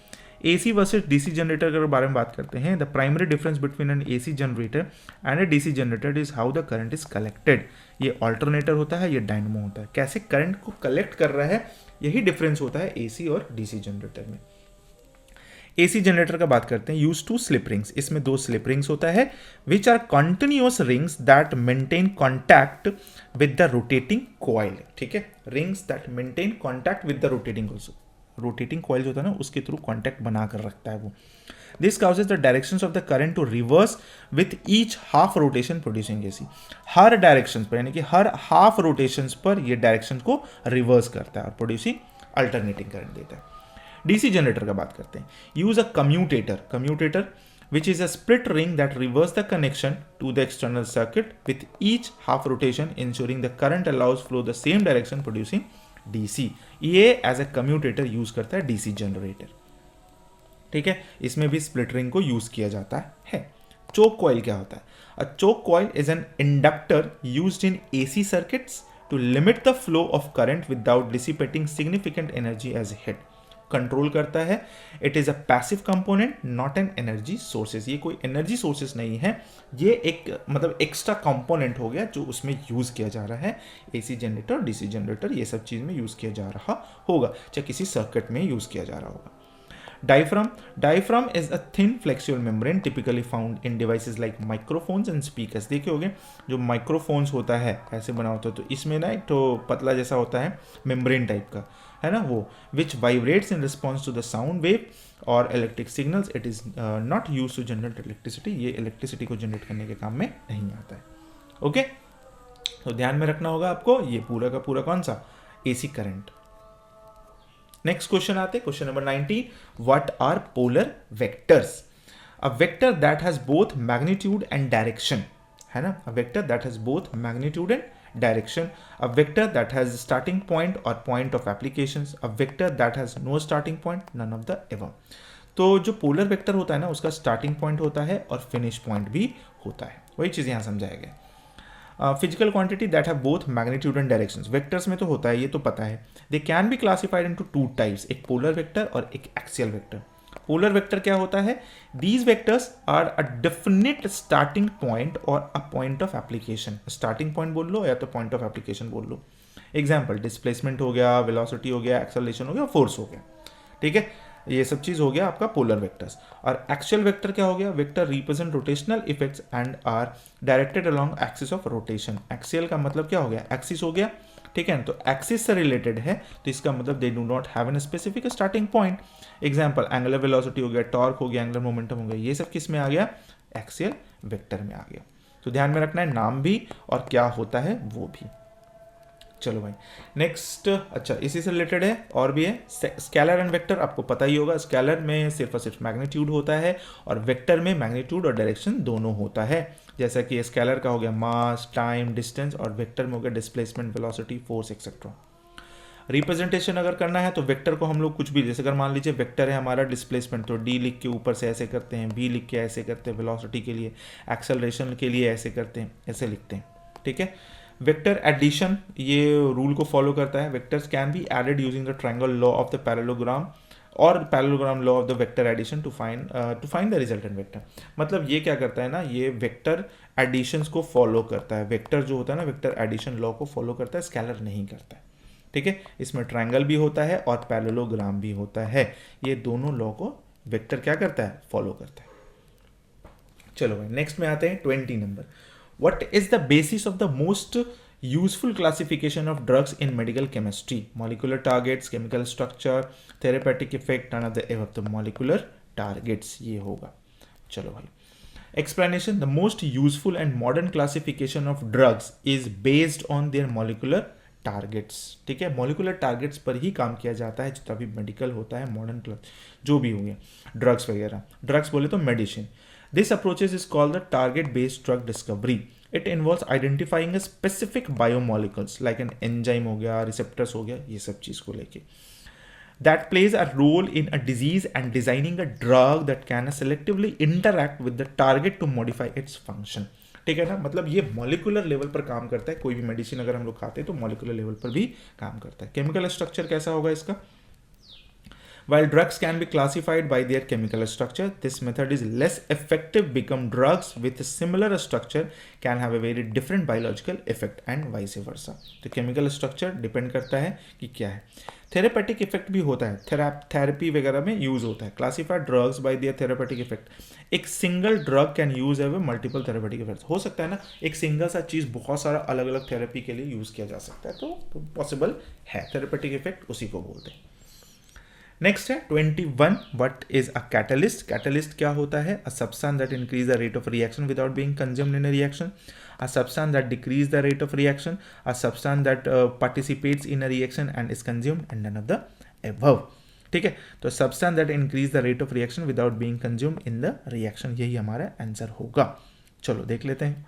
AC versus DC generator के बारे में बात करते हैं। The primary difference between an AC generator and a DC generator is how the current is collected. ये ऑल्टरनेटर होता है, ये डायनमो होता है, कैसे करंट को कलेक्ट कर रहा है, यही डिफरेंस होता है एसी और डीसी जनरेटर में। एसी जनरेटर का बात करते हैं, यूज टू स्लिप रिंग्स, इसमें 2 स्लिप रिंग्स होता है which are continuous rings that maintain contact with the rotating coil. ठीक है, rings that maintain contact with the rotating coil होता है ना, उसके थ्रू कॉन्टैक्ट बना कर रखता है वो। This causes the directions of the current to reverse with each half rotation producing AC. हर डायरेक्शन पर यानी कि हर हाफ रोटेशन पर ये डायरेक्शन को रिवर्स करता है और प्रोड्यूसिंग अल्टरनेटिंग करंट देता है। डीसी जनरेटर का बात करते हैं, use a commutator which is a split ring that reverse the connection to the external circuit with each half rotation, ensuring the current allows flow the same direction producing DC। ये एज ए कम्यूटेटर यूज करता है डीसी जनरेटर। ठीक है, इसमें भी स्प्लिट रिंग को यूज किया जाता है। चोक कॉइल क्या होता है? A choke coil is an inductor used in AC circuits to limit the flow of current without dissipating significant energy as heat. Control करता है। It is a passive component not an energy sources. ये कोई एनर्जी सोर्सेज नहीं है, ये एक मतलब एक्स्ट्रा कंपोनेंट हो गया जो उसमें यूज किया जा रहा है। एसी जनरेटर, डीसी जनरेटर, ये सब चीज में यूज किया जा रहा होगा, चाहे किसी सर्किट में यूज किया जा रहा होगा। Diaphragm is a thin flexible membrane typically found in devices like microphones and speakers. देखे होंगे जो माइक्रोफोन्स होता है ऐसे बना होता है, तो इसमें ना एक तो पतला जैसा होता है मेम्ब्रेन टाइप का, है ना वो, which vibrates in response to the sound wave और electric signals. It is not use to generate electricity. ये इलेक्ट्रिसिटी को जनरेट करने के काम में नहीं आता है। ओके, तो ध्यान में रखना होगा आपको ये पूरा का पूरा कौन सा, एसी करंट। नेक्स्ट क्वेश्चन आते हैं, question number 90, what are polar vectors? A vector that has both magnitude and direction, है ना, a vector that has both magnitude and direction, a vector that has starting point or point of applications, a vector that has no starting point, none of the above। तो जो पोलर वेक्टर होता है ना, उसका स्टार्टिंग पॉइंट होता है और फिनिश पॉइंट भी होता है, वही चीज़ यहाँ समझाया गया। Physical quantity that have both magnitude and directions, vectors में तो होता है, ये तो पता है। They can be classified into 2 types, एक पोलर वेक्टर और एक एक्सियल वेक्टर। पोलर वेक्टर क्या होता है? These vectors are a definite starting point और a point of application. Starting point बोल लो या तो पॉइंट ऑफ एप्लीकेशन बोल लो। एग्जाम्पल, डिस्प्लेसमेंट हो गया, वेलोसिटी हो गया, एक्सेलरेशन हो गया, फोर्स हो गया। ठीक है, ये सब चीज हो गया आपका पोलर वेक्टर्स। और एक्चुअल वेक्टर क्या हो गया? Vector represent rotational effects and are directed along axis of rotation. Axial का मतलब क्या हो गया? एक्सिस हो गया, ठीक है ना, तो एक्सिस से रिलेटेड है, तो इसका मतलब they do not have an specific starting point. Example, angular velocity हो गया, टॉर्क हो गया, एंगुलर मोमेंटम हो गया, ये सब किस में आ गया? एक्सियल वेक्टर में आ गया। तो ध्यान में रखना है नाम भी और क्या होता है वो भी। चलो भाई नेक्स्ट, अच्छा इसी से रिलेटेड है और भी है, स्केलर एंड वेक्टर। आपको पता ही होगा, स्केलर में सिर्फ और सिर्फ मैग्नीट्यूड होता है और वेक्टर में मैग्नीट्यूड और डायरेक्शन दोनों होता है। जैसा कि स्केलर का हो गया मास, टाइम, डिस्टेंस, और वेक्टर में हो गया displacement, velocity, force etcetera. Representation अगर करना है तो वेक्टर को हम लोग कुछ भी, जैसे अगर मान लीजिए वेक्टर है हमारा डिस्प्लेसमेंट, तो डी लिख के ऊपर से ऐसे करते हैं, बी लिख के ऐसे करते हैं, वेलोसिटी के लिए, एक्सेलरेशन के लिए ऐसे करते हैं, ऐसे लिखते हैं। ठीक है, वेक्टर एडिशन ये रूल को फॉलो करता है। Vectors can be added using the triangle law of the parallelogram और parallelogram law of the vector addition to find the resultant vector. मतलब ये क्या करता है ना, ये वेक्टर एडिशंस को फॉलो करता है। वेक्टर जो होता है ना, वेक्टर एडिशन लॉ को फॉलो करता है, स्केलर नहीं करता है। ठीक है, इसमें ट्रायंगल भी होता है और पैरेललोग्राम भी होता है। ये दोनों लॉ को वेक्टर क्या करता है? फॉलो करता है। चलो भाई नेक्स्ट में आते हैं 20 number. What is the basis of the most useful classification of drugs in medical chemistry? Molecular targets, chemical structure, therapeutic effect, none of the above। तो molecular targets ये होगा। चलो भाई, explanation, the most useful and modern classification of drugs is based on their molecular targets. ठीक है, मॉलिकुलर टारगेट्स पर ही काम किया जाता है जितना भी मेडिकल होता है, मॉडर्न क्लास जो भी हो गया, ड्रग्स वगैरह। ड्रग्स बोले तो medicine. This approach is called the target-based drug discovery. It involves identifying a specific biomolecules like an enzyme हो गया, receptors हो गया, ये सब चीज को लेके that plays a role in a disease and designing a drug that can selectively interact with the target to modify its function। ठीक है ना, मतलब ये मॉलिकुलर लेवल पर काम करता है। कोई भी मेडिसिन अगर हम लोग खाते हैं तो मॉलिकुलर लेवल पर भी काम करता है। केमिकल स्ट्रक्चर कैसा होगा इसका? While drugs can be classified by their chemical structure, this method is less effective because drugs with a similar structure can have a very different biological effect and vice versa. तो chemical structure depend करता है कि क्या है. थेरेपेटिक इफेक्ट भी होता है, थेरेपी वगैरह में यूज होता है. Classified drugs bye there therapeutic effect. एक सिंगल ड्रग कैन यूज एव मल्टीपल थेरेपेटिक इफेक्ट. हो सकता है ना एक सिंगल सा चीज बहुत सारा अलग अलग थेरेपी के लिए यूज किया जा सकता है, तो पॉसिबल है. थेरेपेटिक इफेक्ट उसी को बोलते हैं. नेक्स्ट है 21. What is a catalyst. Catalyst क्या होता है? A substance that increase the rate of reaction without being consumed in a reaction. A substance that decrease the rate of reaction, a substance that participates in a reaction and is consumed, and none of the above. ठीक है, तो substance that increase the rate of reaction without being consumed in the reaction, यही हमारा आंसर होगा. चलो देख लेते हैं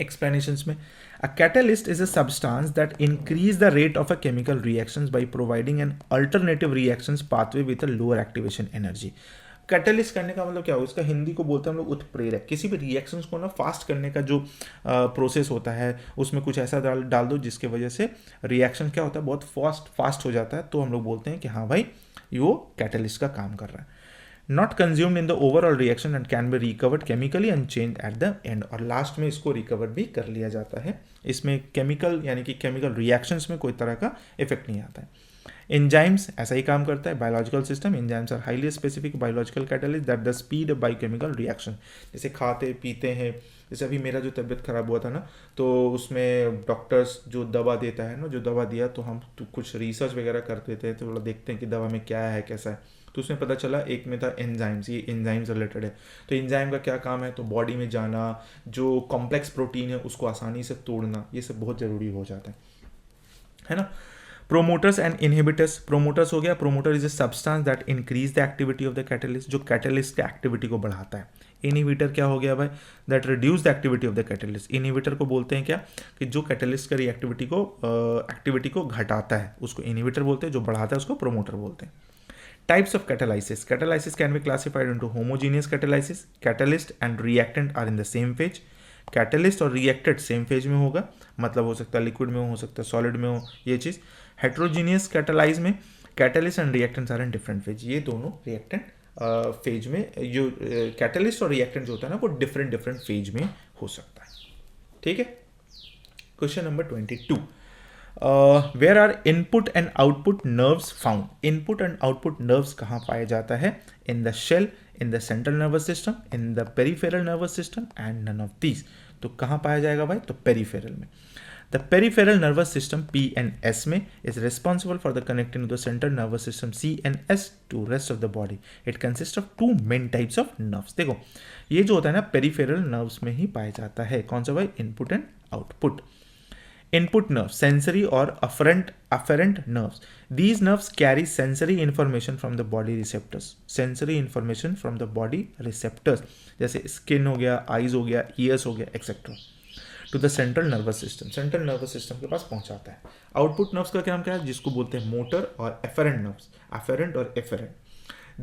explanations में. A catalyst is a substance that increase the rate of a chemical reactions by providing an alternative reactions pathway with a lower activation energy. Catalyst करने का मतलब क्या होगा? इसका हिंदी को बोलते हैं हम लोग उत्प्रेरक. किसी भी रिएक्शंस को ना फास्ट करने का जो प्रोसेस होता है उसमें कुछ ऐसा डाल दो जिसके वजह से रिएक्शन क्या होता है बहुत फास्ट हो जाता है, तो हम लोग बोलते हैं कि हाँ भाई वो कैटलिस्ट का काम कर रहा है. Not consumed in the overall reaction and can be recovered chemically and change at the end. और लास्ट में इसको रिकवर भी कर लिया जाता है. इसमें केमिकल यानी कि केमिकल रिएक्शंस में कोई तरह का इफेक्ट नहीं आता है. एंजाइम्स ऐसा ही काम करता है. Biological system. Enzymes are highly specific biological catalyst that the speed biochemical reaction. जैसे खाते पीते हैं, जैसे अभी मेरा जो तबीयत खराब हुआ था ना, तो उसमें डॉक्टर्स जो दवा देता है ना, जो दवा दिया तो हम तो कुछ रिसर्च वगैरह करते थे, तो थोड़ा देखते हैं कि दवा में क्या है कैसा है. तो उसमें पता चला एक में था एंजाइम्स. ये एंजाइम्स रिलेटेड है. तो एंजाइम का क्या काम है? तो बॉडी में जाना, जो कॉम्प्लेक्स प्रोटीन है उसको आसानी से तोड़ना, ये सब बहुत ज़रूरी हो जाता है ना. Promoters and inhibitors. प्रोमोटर्स हो गया, promoter is a substance that increase the activity of the catalyst, जो कैटलिस्ट की एक्टिविटी को बढ़ाता है. इनहिबिटर क्या हो गया भाई? That reduce the activity of the catalyst. Inhibitor को बोलते हैं क्या? कि जो कैटलिस्ट का एक्टिविटी को घटाता है उसको इनहिबिटर बोलते हैं, जो बढ़ाता है उसको प्रोमोटर बोलते हैं. Types of catalysis. Catalysis can be classified into homogeneous catalysis. Catalyst and reactant are in the same phase. Catalyst और reactant सेम फेज में होगा, मतलब हो सकता है लिक्विड में हो सकता है सॉलिड में हो ये चीज़. हेट्रोजीनियस कैटलाइज में catalyst and reactants are in different phase. ये दोनों रिएक्टेंट फेज में, जो कैटलिस्ट और रिएक्टेंट जो होता है ना वो डिफरेंट फेज में हो सकता है. ठीक है. Question number 22. Where are input and output nerves found. Input and output nerves कहाँ पाया जाता है? In the cell, in the central nervous system, in the peripheral nervous system and none of these. तो कहाँ पाया जाएगा भाई? तो पेरिफेरल में. The peripheral nervous system PNS में is responsible for the connecting the central nervous system CNS to rest of the body. It consist of two main types of nerves. देखो ये जो होता है ना पेरिफेरल नर्व्स में ही पाया जाता है. कौन सा भाई? Input and output. Input nerves, sensory or afferent nerves. These nerves carry sensory information from the body receptors. Sensory information from the body receptors. जैसे skin हो गया, eyes हो गया, ears हो गया, etc. To the central nervous system. Central nervous system के पास पहुंचाता है. Output nerves का क्या नाम क्या है? जिसको बोलते हैं motor और afferent nerves. Afferent और efferent.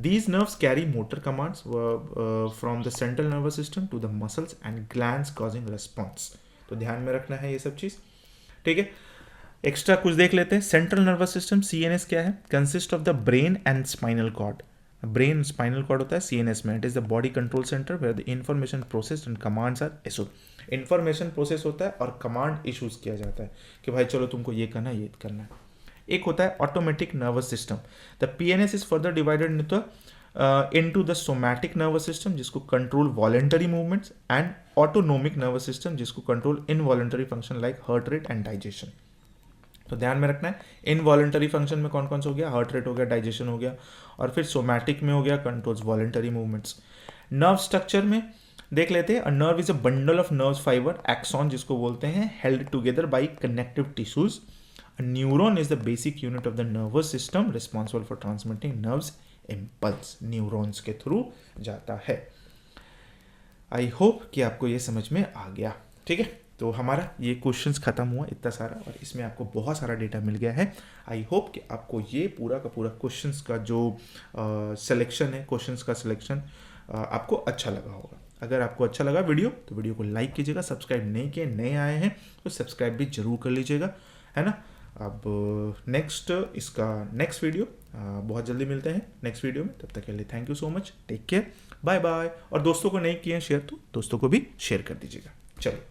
These nerves carry motor commands from the central nervous system to the muscles and glands causing response. तो ध्यान में रखना है ये सब चीज़. ठीक है. एक्स्ट्रा कुछ देख लेते हैं. सेंट्रल नर्वस सिस्टम CNS क्या है? Consist of the brain and spinal cord. Brain spinal cord होता है CNS में. It is the body control centre where the information process and commands are issued. Information process होता है और कमांड इशूज किया जाता है कि भाई चलो तुमको ये करना है, ये करना है. एक होता है automatic nervous system. The PNS is further divided into the somatic nervous system जिसको control voluntary movements and autonomic nervous system जिसको control involuntary function like heart rate and digestion. तो ध्यान में रखना है इनवॉलेंटरी फंक्शन में कौन कौन सा हो गया? हार्ट रेट हो गया, डाइजेशन हो गया, और फिर सोमैटिक में हो गया controls voluntary movements. Nerve structure में देख लेते हैं. A nerve is a bundle of nerve fibre, axon जिसको बोलते हैं, held together by connective tissues. A neuron is the basic unit of the nervous system responsible for transmitting nerves impulse. Neurons के थ्रू जाता है. आई होप कि आपको ये समझ में आ गया. ठीक है. तो हमारा ये क्वेश्चंस खत्म हुआ इतना सारा, और इसमें आपको बहुत सारा डेटा मिल गया है. आई होप कि आपको ये पूरा का पूरा क्वेश्चंस का जो सिलेक्शन है, क्वेश्चंस का सिलेक्शन आपको अच्छा लगा होगा. अगर आपको अच्छा लगा वीडियो तो वीडियो को लाइक कीजिएगा. सब्सक्राइब नहीं किए, नए आए हैं तो सब्सक्राइब भी जरूर कर लीजिएगा, है ना. अब नेक्स्ट वीडियो बहुत जल्दी मिलते हैं नेक्स्ट वीडियो में, तब तक के लिए thank you so much, take care, bye bye. और दोस्तों को नहीं किए शेयर तो दोस्तों को भी शेयर कर दीजिएगा। चलो।